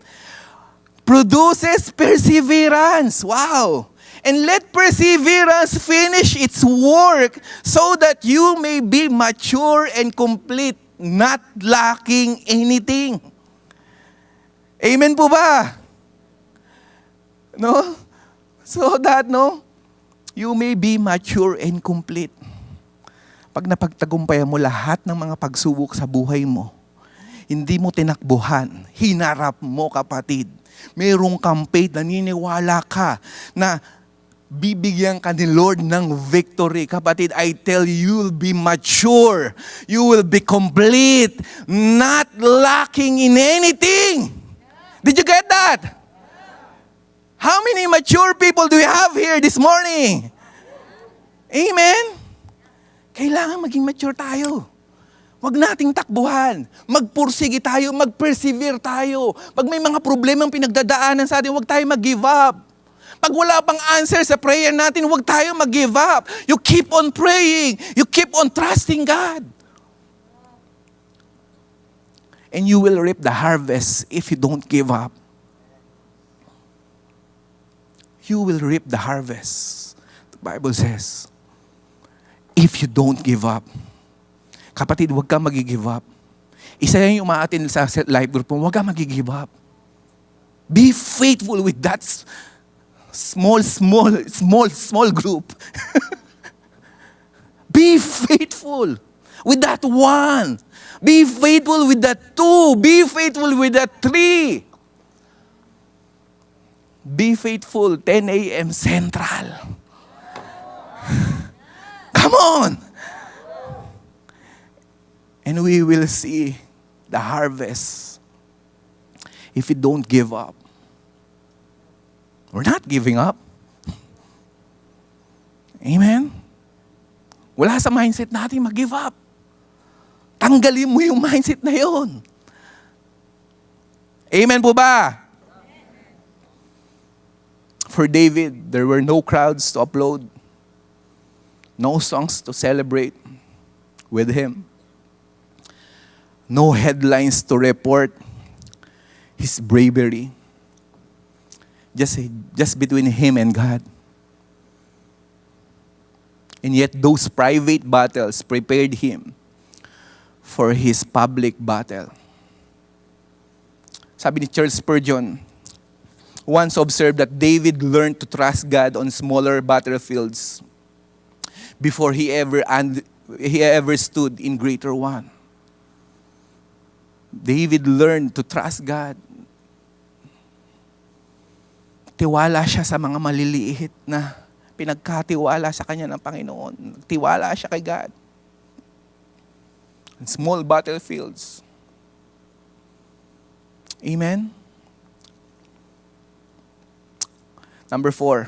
[SPEAKER 2] produces perseverance. Wow. And let perseverance finish its work so that you may be mature and complete, not lacking anything. Amen po ba? No? So that, no, you may be mature and complete. Pag napagtagumpayan mo lahat ng mga pagsubok sa buhay mo, hindi mo tinakbuhan, hinarap mo, kapatid. Mayroong campaign, naniniwala ka na bibigyan ka ni Lord ng victory. Kapatid, I tell you, you'll be mature. You will be complete, not lacking in anything. Did you get that? How many mature people do we have here this morning? Amen? Kailangan maging mature tayo. Huwag nating takbuhan. Magpursige tayo, mag-persevere tayo. Pag may mga problemang pinagdadaanan sa atin, huwag tayo mag-give up. Pag wala pang answer sa prayer natin, huwag tayo mag-give up. You keep on praying. You keep on trusting God. And you will reap the harvest if you don't give up. You will reap the harvest. The Bible says, if you don't give up. Kapatid, huwag kang mag-give up. Isa yan yung umaatin sa life group mo, huwag kang mag-give up. Be faithful with that small group. Be faithful with that one. Be faithful with that two. Be faithful with that three. Be faithful, 10 a.m. Central. Come on! And we will see the harvest if we don't give up. We're not giving up. Amen? Wala sa mindset natin mag-give up. Tanggalin mo yung mindset na yun. Amen po ba? For David, there were no crowds to upload, no songs to celebrate with him, no headlines to report his bravery. Just between him and God. And yet those private battles prepared him for his public battle. Sabi ni Charles Spurgeon, once observed that David learned to trust God on smaller battlefields before he ever stood in greater one. David learned to trust God. Tiwala siya sa mga maliliit na pinagkatiwala sa kanya ng Panginoon. Tiwala siya kay God. In small battlefields. Amen? Number 4.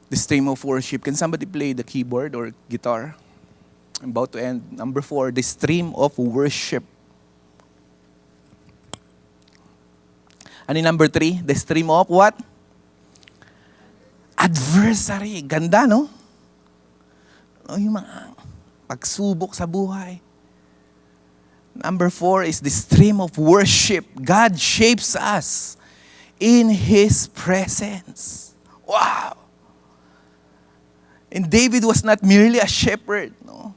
[SPEAKER 2] The stream of worship. Can somebody play the keyboard or guitar? I'm about to end. Number 4, the stream of worship. Ano yung number 3? The stream of what? Adversary. Ganda, no? Yung mga pagsubok sa buhay. Number 4 is the stream of worship. God shapes us in His presence. Wow! And David was not merely a shepherd, no?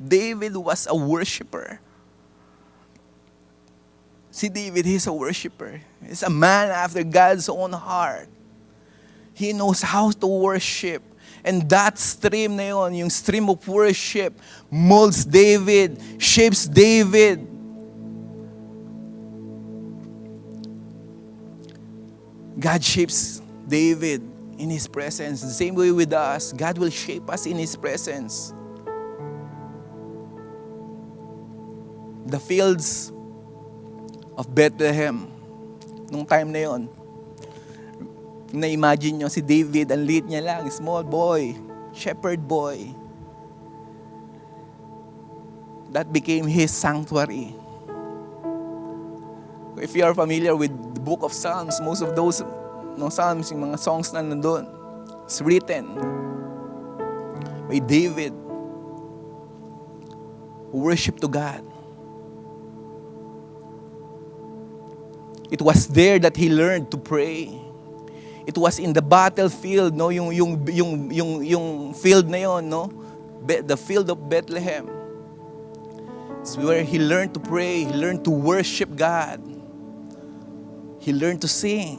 [SPEAKER 2] David was a worshiper. Si David, he's a worshiper. He's a man after God's own heart. He knows how to worship. And that stream na yun, yung stream of worship, molds David, shapes David. God shapes David in His presence. The same way with us, God will shape us in His presence. The fields of Bethlehem, nung time na yon, na-imagine nyo si David, ang liit niya lang, small boy, shepherd boy. That became his sanctuary. If you are familiar with the book of Psalms, most of those Psalms, yung mga songs na nandun, it's written by David, who worship to God. It was there that he learned to pray. It was in the battlefield, yung field na yon, the field of Bethlehem. It's where he learned to pray, he learned to worship God. He learned to sing.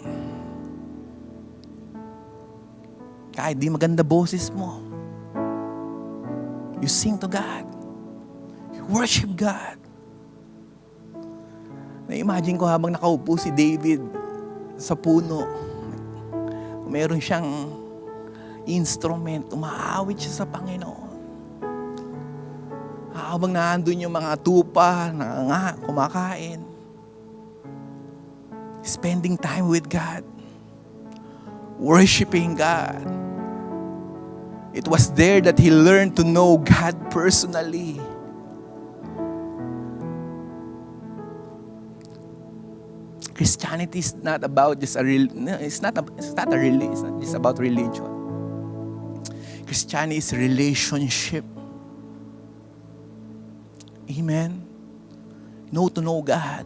[SPEAKER 2] Kahit di maganda boses mo, you sing to God. You worship God. Na-imagine ko habang nakaupo si David sa puno, meron siyang instrument, umaawit siya sa Panginoon. Habang naandun yung mga tupa, kumakain. Spending time with God. Worshiping God. It was there that he learned to know God personally. Christianity is not about just it's not just about religion. Christianity is relationship. Amen. Know to know God.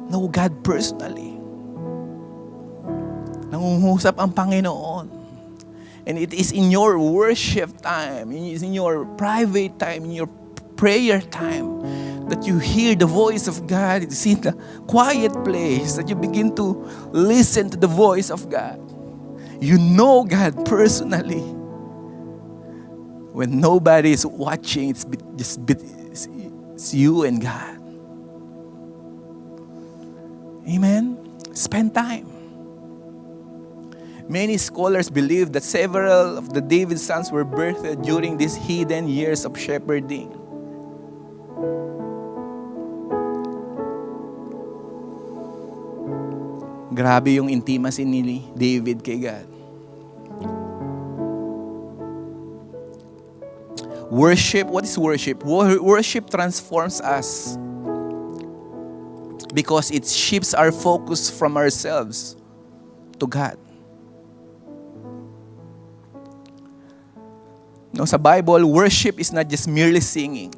[SPEAKER 2] Know God personally. Nangungusap ang Panginoon. And it is in your worship time, it is in your private time, in your prayer time, that you hear the voice of God. It's in the quiet place that you begin to listen to the voice of God. You know God personally. When nobody is watching, it's you and God. Amen? Spend time. Many scholars believe that several of the David's sons were birthed during these hidden years of shepherding. Grabe yung intimacy ni David kay God. Worship, what is worship? Worship transforms us because it shifts our focus from ourselves to God. No, sa Bible, worship is not just merely singing.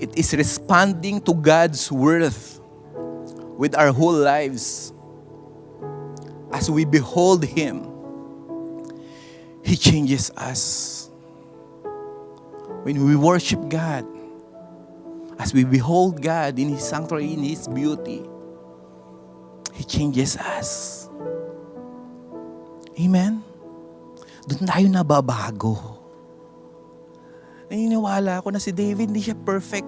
[SPEAKER 2] It is responding to God's worth with our whole lives. As we behold Him, He changes us. When we worship God, as we behold God in His sanctuary, in His beauty, He changes us. Amen? Doon tayo nababago. Naniniwala ako na si David, hindi siya perfect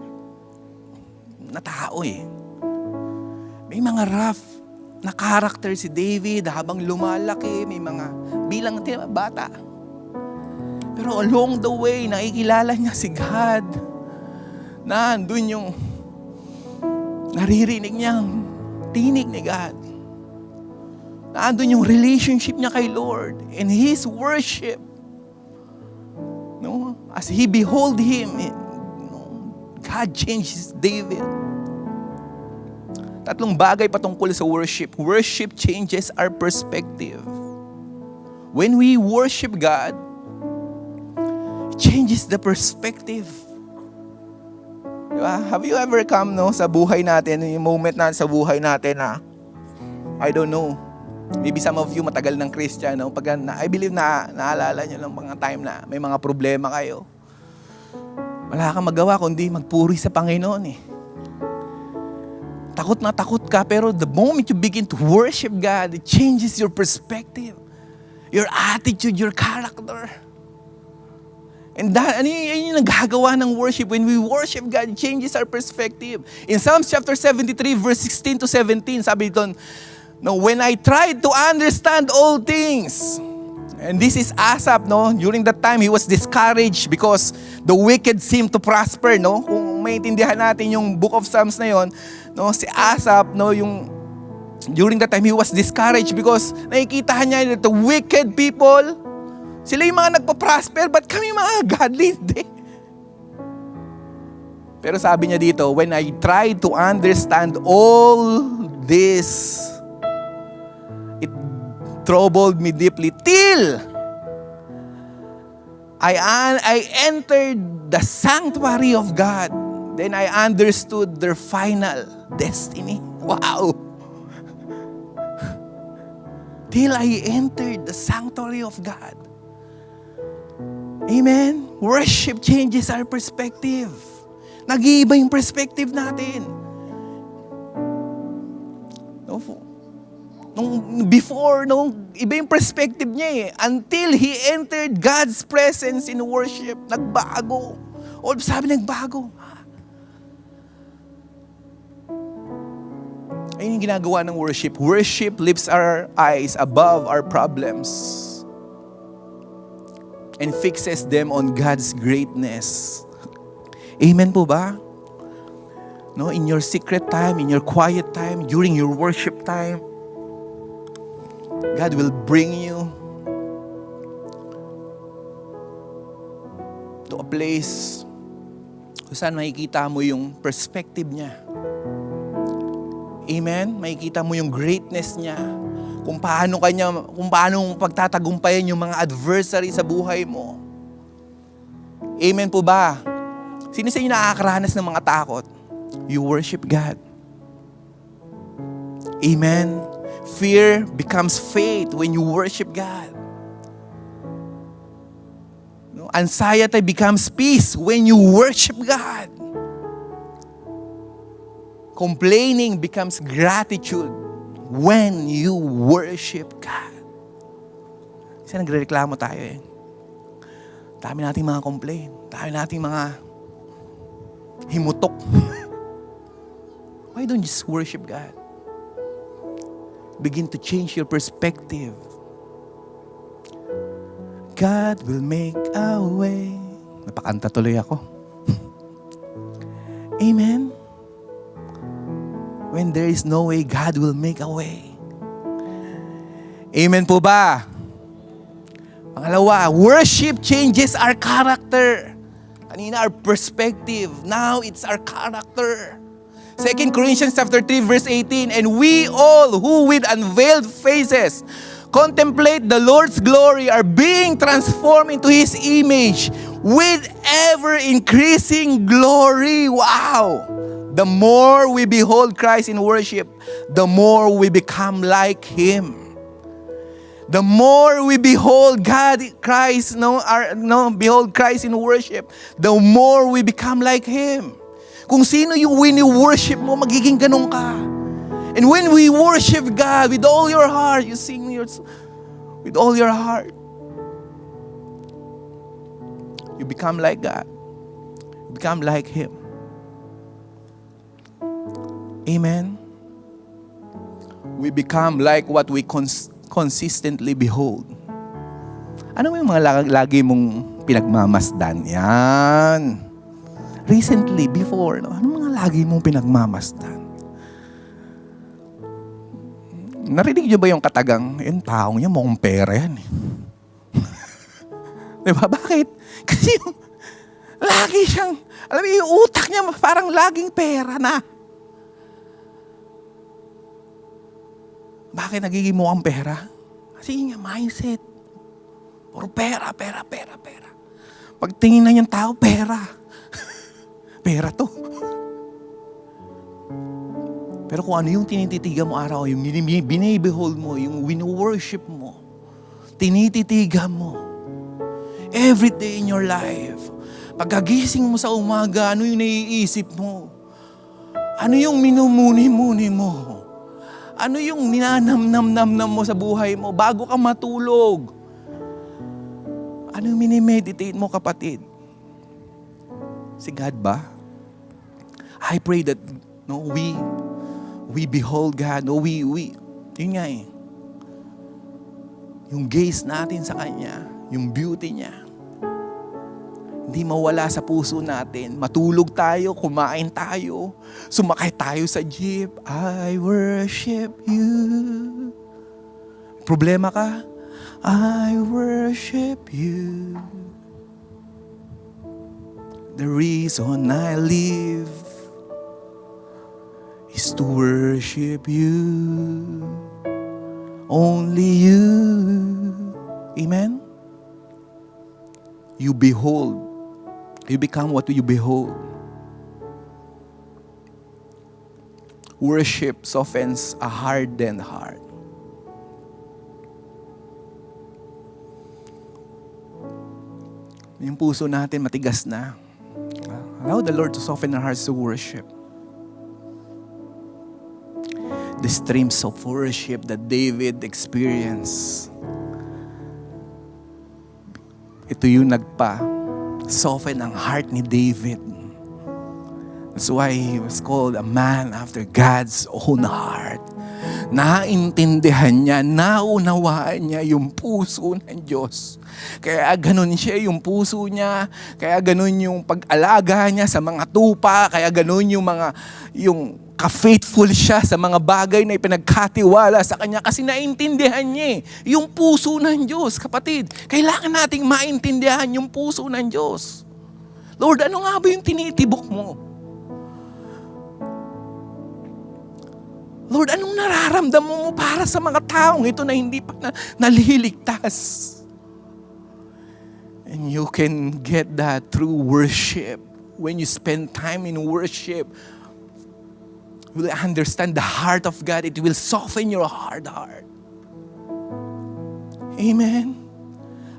[SPEAKER 2] na tao eh. May mga rough na character si David habang lumalaki, may mga bilang bata. Pero along the way, nakikilala niya si God. Nandun yung naririnig niyang tinig ni God. Nandun yung relationship niya kay Lord and His worship. No? As he behold Him, God changes David. Tatlong bagay patungkol sa worship. Worship changes our perspective. When we worship God, it changes the perspective. Diba? Have you ever come sa buhay natin, yung moment na sa buhay natin na, I don't know, maybe some of you matagal ng Christian, pag I believe na naalala nyo ng mga time na may mga problema kayo. Wala kang magawa kundi magpuri sa Panginoon eh. Takot na takot ka, pero the moment you begin to worship God, it changes your perspective, your attitude, your character. And yun yung nagagawa ng worship. When we worship God, it changes our perspective. In Psalms chapter 73, verse 16 to 17, sabi doon, No, when I tried to understand all things. And this is Asaph, no? During that time, he was discouraged because the wicked seemed to prosper, no? Kung maintindihan natin yung Book of Psalms na yon, no? Si Asaph, no, during that time, he was discouraged because nakikita niya that the wicked people, sila yung mga nagpa-prosper, but kami mga godly, hindi. Pero sabi niya dito, when I tried to understand all this, it troubled me deeply till I entered the sanctuary of God. Then I understood their final destiny. Wow! Till I entered the sanctuary of God. Amen? Worship changes our perspective. Nag-iiba yung perspective natin. Before, iba yung perspective niya eh. Until he entered God's presence in worship, nagbago. O sabi nagbago. Ayun yung ginagawa ng worship. Worship lifts our eyes above our problems and fixes them on God's greatness. Amen po ba? No, in your secret time, in your quiet time, during your worship time, God will bring you to a place kung saan makikita mo yung perspective niya. Amen? Makikita mo yung greatness niya. Kung paano pagtatagumpayan yung mga adversary sa buhay mo. Amen po ba? Sino sa inyo nakakaranas ng mga takot? You worship God. Amen? Fear becomes faith when you worship God. No? Anxiety becomes peace when you worship God. Complaining becomes gratitude when you worship God. Kasi nagre-reklamo tayo eh. Dami nating mga complain. Dami nating mga himutok. Why don't you just worship God? Begin to change your perspective. God will make a way. Napakanta tuloy ako. Amen? When there is no way, God will make a way. Amen po ba? Pangalawa, worship changes our character. Kanina, our perspective. Now, it's our character. 2 Corinthians chapter 3, verse 18, and we all who with unveiled faces contemplate the Lord's glory are being transformed into His image with ever-increasing glory. Wow! The more we behold Christ in worship, the more we become like Him. The more we behold Christ in worship, the more we become like Him. Kung sino yung wini-worship mo, magiging ganun ka. And when we worship God with all your heart, you sing with all your heart, you become like God. You become like Him. Amen? We become like what we consistently behold. Ano yung mga lagi mong pinagmamasdan? Yan. Recently, before, ano mga lagi mong pinagmamasdan? Narinig niyo ba yung katagang, yung taong niya, mukhang pera yan eh. Diba? Bakit? Kasi yung, lagi siyang, alam mo, yung utak niya parang laging pera na. Bakit nagiging mukhang pera? Kasi yung mindset. Puro pera. Pag tingin na yung tao, pera. Pera to. Pero kung ano yung tinititigan mo araw, yung binibehold mo, yung wino-worship mo, tinititigan mo, every day in your life, pagkagising mo sa umaga, ano yung naiisip mo? Ano yung minumuni-muni mo? Ano yung ninanam-nam-nam mo sa buhay mo bago ka matulog? Ano yung minimeditate mo, kapatid? Si God ba? I pray that we behold God. We Yun nga eh. Yung gaze natin sa Kanya, yung beauty niya, hindi mawala sa puso natin. Matulog tayo, kumain tayo, sumakay tayo sa jeep. I worship you. Problema ka? I worship you. The reason I live is to worship you. Only you. Amen? You behold. You become what you behold. Worship softens a hardened heart. Yung puso natin matigas na. Allow the Lord to soften our hearts to worship. The streams of worship that David experienced. Ito yung soften ang heart ni David. That's why he was called a man after God's own heart. Naintindihan niya, naunawaan niya yung puso ng Diyos. Kaya ganun siya yung puso niya, kaya ganun yung pag-alaga niya sa mga tupa, kaya ganun yung ka-faithful siya sa mga bagay na ipinagkatiwala sa kanya kasi naintindihan niya yung puso ng Diyos. Kapatid, kailangan nating maintindihan yung puso ng Diyos. Lord, ano nga ba yung tinitibok mo? Lord, anong nararamdaman mo para sa mga taong ito na hindi pa naliligtas? And you can get that through worship. When you spend time in worship, you will understand the heart of God. It will soften your hard heart. Amen.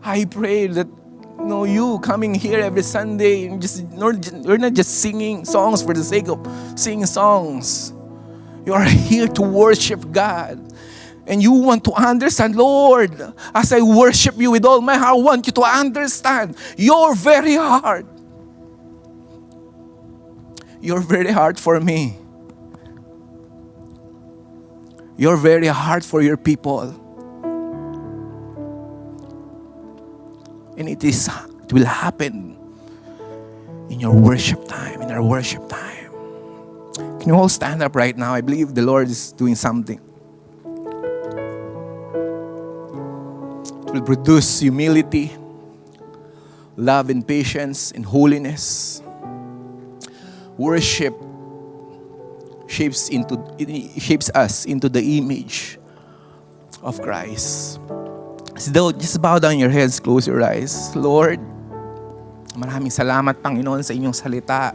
[SPEAKER 2] I pray that you coming here every Sunday, you're not just singing songs for the sake of singing songs. You are here to worship God. And you want to understand, Lord, as I worship you with all my heart, I want you to understand your very heart. Your very heart for me. Your very heart for your people. And it will happen in your worship time, in our worship time. Can you all stand up right now? I believe the Lord is doing something. It will produce humility, love and patience and holiness. Worship shapes us into the image of Christ. So just bow down your heads, close your eyes. Lord, maraming salamat, Panginoon, sa inyong salita.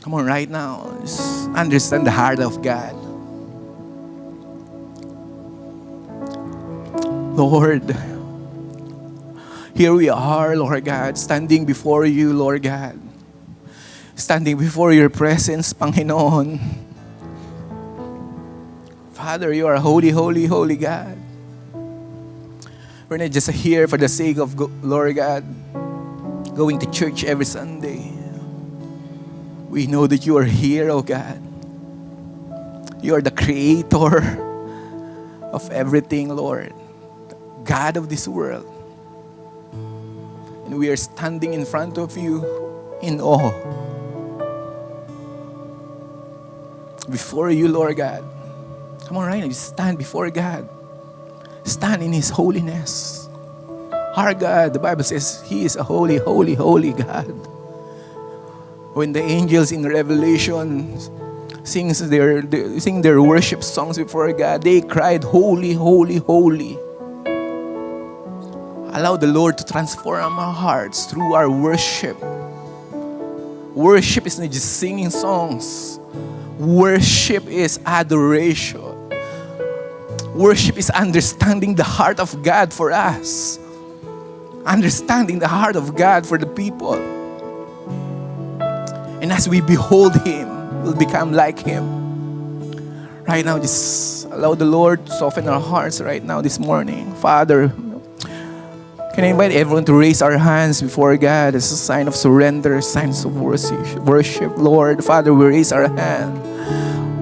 [SPEAKER 2] Come on, right now, just understand the heart of God. Lord, here we are, Lord God, standing before you, Lord God. Standing before your presence, Panginoon. Father, you are holy, holy, holy God. We're not just here for the sake of, Lord God, going to church every Sunday. We know that you are here, oh God. You are the creator of everything, Lord. God of this world. And we are standing in front of you in awe. Before you, Lord God. Come on, right now, just stand before God. Stand in His holiness. Our God, the Bible says, He is a holy, holy, holy God. When the angels in Revelation sing their worship songs before God, they cried, holy, holy, holy. Allow the Lord to transform our hearts through our worship. Worship is not just singing songs. Worship is adoration. Worship is understanding the heart of God for us. Understanding the heart of God for the people. And as we behold Him, we'll become like Him. Right now, just allow the Lord to soften our hearts right now this morning. Father, can I invite everyone to raise our hands before God as a sign of surrender, signs of worship. Lord, Father, we raise our hand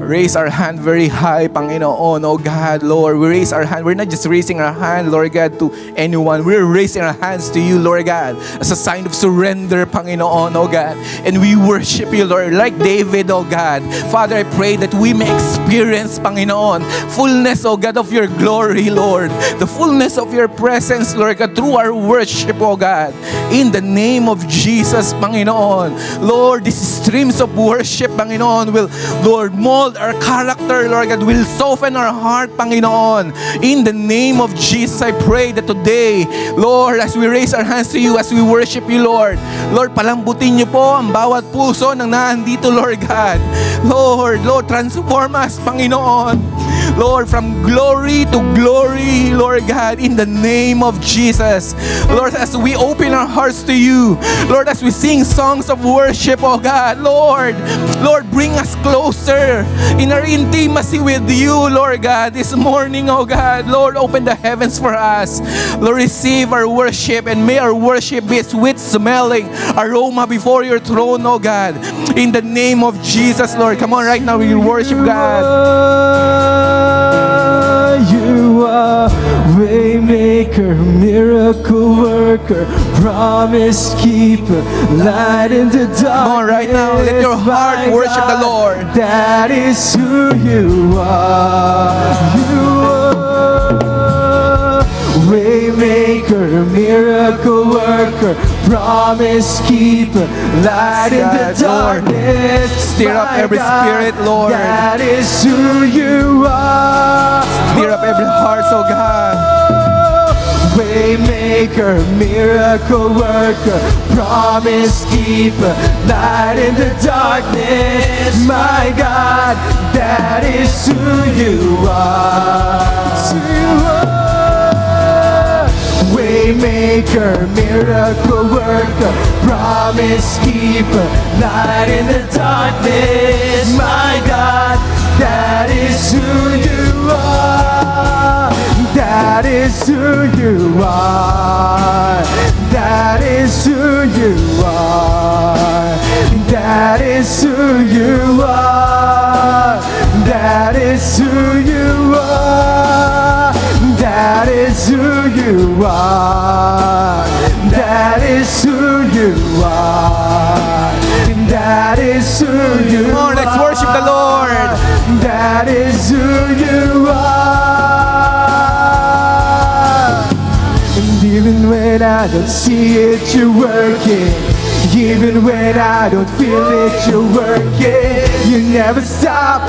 [SPEAKER 2] raise our hand very high, Panginoon, oh God, Lord. We raise our hand. We're not just raising our hand, Lord God, to anyone. We're raising our hands to you, Lord God, as a sign of surrender, Panginoon, oh God. And we worship you, Lord, like David, oh God. Father, I pray that we may experience, Panginoon, fullness, oh God, of your glory, Lord. The fullness of your presence, Lord God, through our worship, oh God. In the name of Jesus, Panginoon. Lord, these streams of worship, Panginoon, will, Lord, mold our character, Lord God, will soften our heart, Panginoon. In the name of Jesus, I pray that today, Lord, as we raise our hands to you, as we worship you, Lord, palambutin niyo po ang bawat puso ng nandito, Lord God. Lord, transform us, Panginoon. Lord, from glory to glory, Lord God, in the name of Jesus. Lord, as we open our hearts to you, Lord, as we sing songs of worship, oh God, Lord, bring us closer in our intimacy with you, Lord God, this morning, oh God. Lord, open the heavens for us. Lord, receive our worship, and may our worship be a sweet-smelling aroma before your throne, oh God. In the name of Jesus, Lord. Come on, right now, we worship God.
[SPEAKER 3] You are Waymaker, miracle worker, promise keeper, light in the darkness.
[SPEAKER 2] Come on, right now, let your heart worship the Lord.
[SPEAKER 3] That is who you are. You are Waymaker, miracle worker, promise keeper, light in the darkness.
[SPEAKER 2] Stir up every spirit, Lord.
[SPEAKER 3] That is who you are.
[SPEAKER 2] Stir up every heart, oh God.
[SPEAKER 3] Waymaker, miracle worker, promise keeper, light in the darkness. My God, that is who you are. Waymaker, miracle worker, promise keeper, light in the darkness. My God, that is who you are. That is who you are. That is who you are. That is who you are. That is who you are. That is who you are. That is who you are. That is who you are.
[SPEAKER 2] Come on, let's worship the Lord.
[SPEAKER 3] That is who you are. And even when I don't see it, you're working. Even when I don't feel it, you're working. You never stop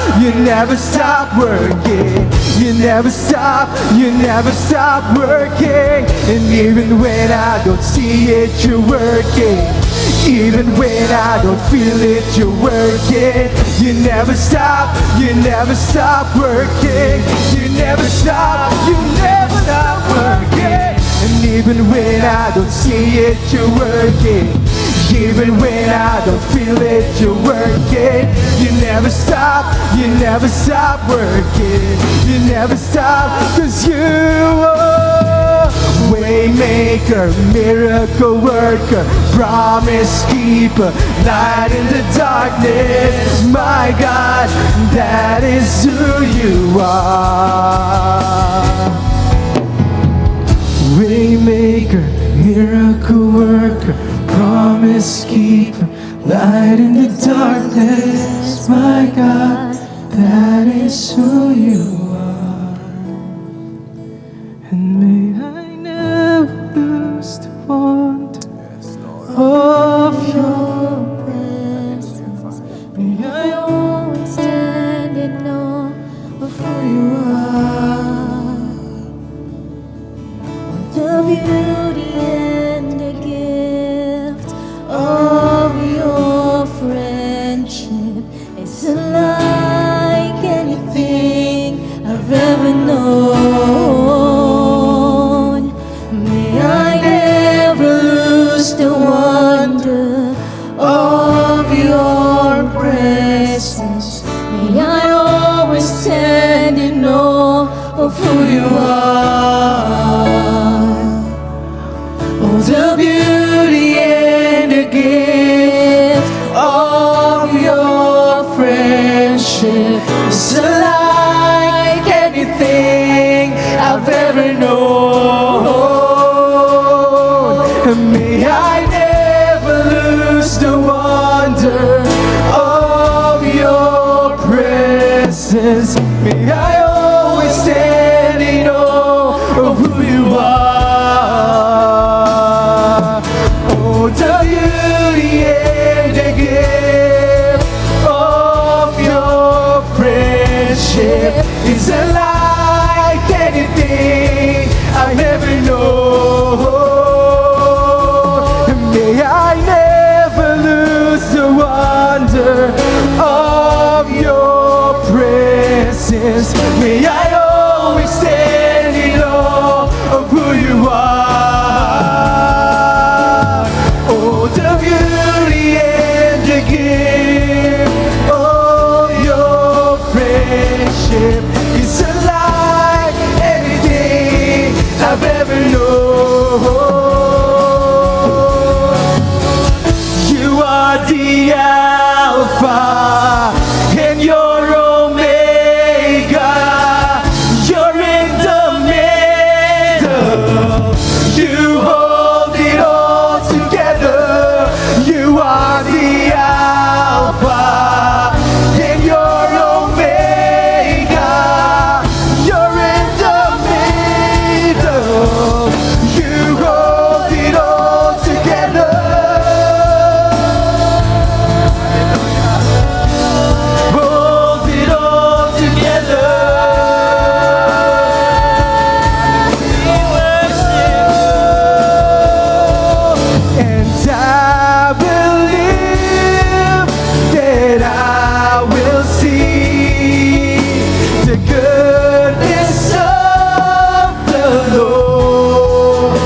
[SPEAKER 3] working. You never stop working. And even when I don't see it, you're working. Even when I don't feel it, you're working. You never stop working. You never stop working. And even when I don't see it, you're working. Even when I don't feel it, you're working. You never stop working. You never stop, 'cause you are Waymaker, miracle worker, promise keeper, light in the darkness. My God, that is who you are. Waymaker, miracle worker, promise keeper, light in the darkness. My God, that is who you are. And may I never lose the wonder of your presence. May I always stand in awe of who you are. The beauty and the gift of your friendship is unlike anything I've ever known. May I never lose the wonder of your presence. May I always stand in awe of who you are. Oh, the beauty and the gift of your friendship presence. May I always stand in awe of who you are. Oh, the beauty and the gift of your friendship is unlike anything I've ever known. You are the Alpha and your Omega. You're in the middle. You hold it all together. You are the Alpha and your Omega. You're in the middle. You hold it all together. Hold it all together. We worship. And I believe that I will see the goodness of the Lord.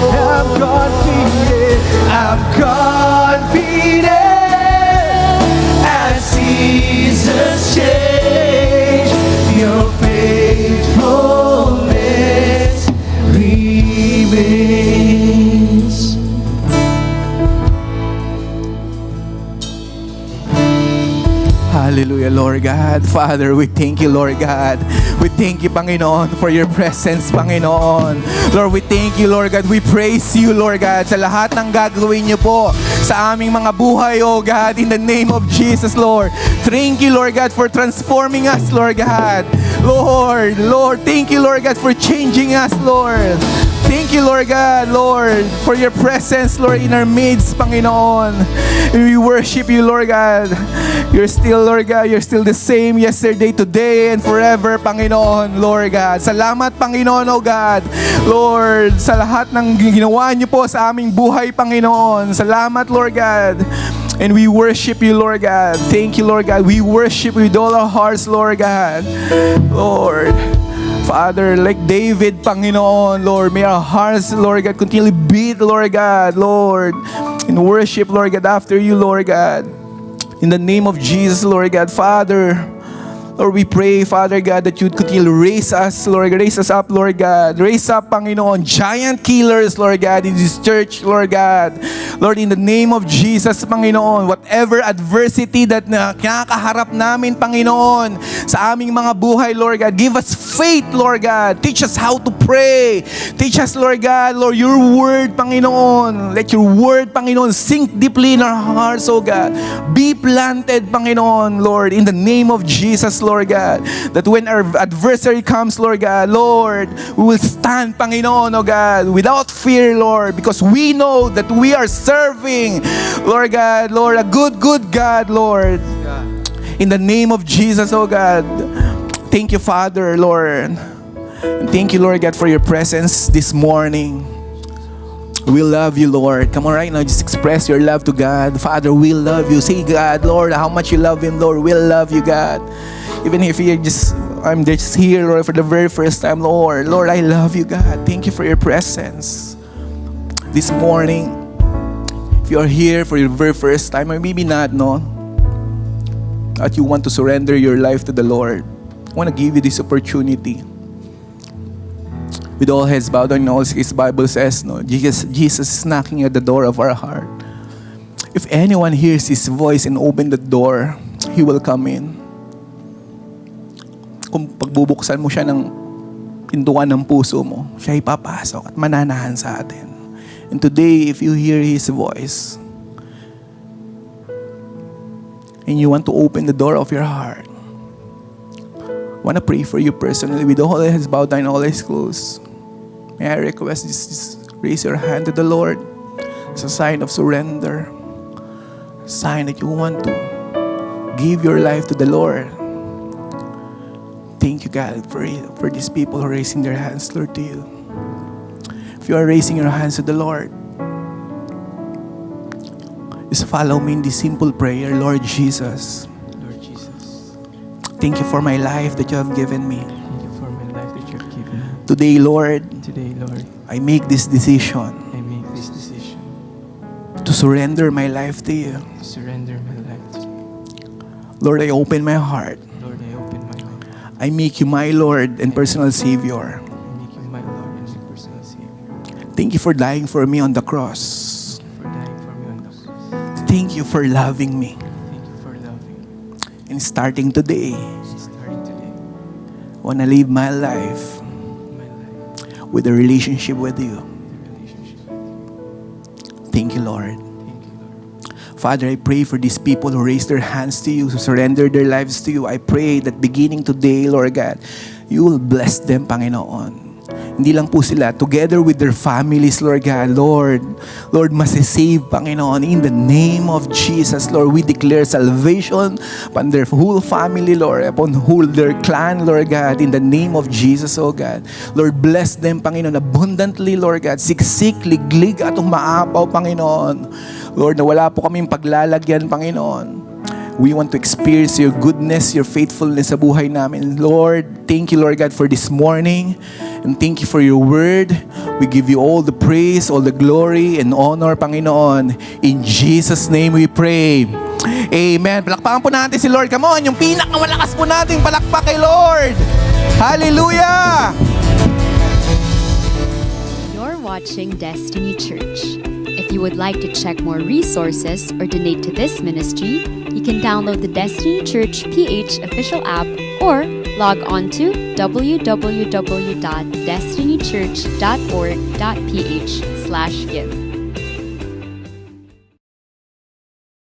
[SPEAKER 3] I'm confident as seasons change, your faithfulness remains.
[SPEAKER 2] Hallelujah, Lord God. Father, we thank you, Lord God. We thank you, Panginoon, for your presence, Panginoon. Lord, we thank you, Lord God. We praise you, Lord God, sa lahat ng gagawin niyo po sa aming mga buhay, oh God, in the name of Jesus, Lord. Thank you, Lord God, for transforming us, Lord God. Lord, thank you, Lord God, for changing us, Lord. Thank you, Lord God, Lord, for your presence, Lord, in our midst, Panginoon. We worship you, Lord God. You're still, Lord God, you're still the same yesterday, today, and forever, Panginoon, Lord God. Salamat, Panginoon, oh God. Lord, sa lahat ng ginawa niyo po sa aming buhay, Panginoon. Salamat, Lord God. And we worship you, Lord God. Thank you, Lord God. We worship with all our hearts, Lord God. Lord, Father, like David, Panginoon, Lord, may our hearts, Lord God, continually beat, Lord God, Lord, in worship, Lord God, after you, Lord God. In the name of Jesus, Lord God, Father, Lord, we pray, Father God, that you'd continue to raise us, Lord, raise us up, Lord God. Raise up, Panginoon, giant killers, Lord God, in this church, Lord God. Lord, in the name of Jesus, Panginoon, whatever adversity that kinakaharap namin, Panginoon, sa aming mga buhay, Lord God, give us faith, Lord God. Teach us how to pray. Teach us, Lord God, Lord, your word, Panginoon. Let your word, Panginoon, sink deeply in our hearts, oh God. Be planted, Panginoon, Lord, in the name of Jesus, Lord God, that when our adversary comes, Lord God, Lord, we will stand, Panginoon, oh God, without fear, Lord, because we know that we are serving, Lord God, Lord, a good God, Lord. In the name of Jesus, oh God. Thank you, Father, Lord. And thank you, Lord God, for your presence this morning. We love you, Lord. Come on right now, just express your love to God. Father, we love you. Say, God, Lord, how much you love Him, Lord. We love you, God. Even if I'm just here, Lord, for the very first time, Lord. Lord, I love you, God. Thank you for your presence. This morning, if you are here for your very first time, or maybe not, no? That you want to surrender your life to the Lord. I want to give you this opportunity. With all heads bowed and all His Bible says, no, Jesus is knocking at the door of our heart. If anyone hears His voice and open the door, He will come in. Kung pagbubuksan mo siya ng pintuan ng puso mo, siya ipapasok at mananahan sa atin. And today, if you hear His voice, and you want to open the door of your heart, I want to pray for you personally with all heads bowed down and all eyes closed. May I request just raise your hand to the Lord as a sign of surrender, a sign that you want to give your life to the Lord. Thank you, God, for these people who are raising their hands, Lord, to you. If you are raising your hands to the Lord, just follow me in this simple prayer. Lord Jesus, Thank you for my life that you have given me.
[SPEAKER 3] Thank you for my life that you have given me.
[SPEAKER 2] Today, Lord,
[SPEAKER 3] Today, Lord,
[SPEAKER 2] I make this decision
[SPEAKER 3] I make this decision
[SPEAKER 2] to surrender my life to you.
[SPEAKER 3] to surrender my life to you.
[SPEAKER 2] Lord, I open my heart.
[SPEAKER 3] Lord, I open my heart.
[SPEAKER 2] I make you my Lord and personal Savior.
[SPEAKER 3] I make you my Lord and my personal Savior.
[SPEAKER 2] Thank you for dying for me on the cross.
[SPEAKER 3] For dying for me on the cross.
[SPEAKER 2] Thank you for loving me.
[SPEAKER 3] Thank you for loving me.
[SPEAKER 2] And starting today,
[SPEAKER 3] Starting today,
[SPEAKER 2] I want to live my life
[SPEAKER 3] my life,
[SPEAKER 2] with a relationship with you.
[SPEAKER 3] the relationship with you.
[SPEAKER 2] Thank you, Lord.
[SPEAKER 3] Thank you, Lord.
[SPEAKER 2] Father, I pray for these people who raise their hands to you, who surrender their lives to you. I pray that beginning today, Lord God, you will bless them, Panginoon. Hindi lang po sila, together with their families, Lord God, Lord, masisave, Panginoon, in the name of Jesus, Lord, we declare salvation upon their whole family, Lord, upon whole their clan, Lord God, in the name of Jesus, oh God. Lord, bless them, Panginoon, abundantly, Lord God, siksik, liglig, at umaapaw, Panginoon. Lord, na wala po kaming paglalagyan, Panginoon. We want to experience your goodness, your faithfulness sa buhay namin. Lord, thank you, Lord God, for this morning. And thank you for your word. We give you all the praise, all the glory, and honor, Panginoon. In Jesus' name we pray. Amen. Palakpakan po natin si Lord. Come on, yung pinakamalakas po natin palakpak kay Lord. Hallelujah!
[SPEAKER 1] You're watching Destiny Church. If you would like to check more resources or donate to this ministry, you can download the Destiny Church PH official app or log on to www.destinychurch.org.ph/give.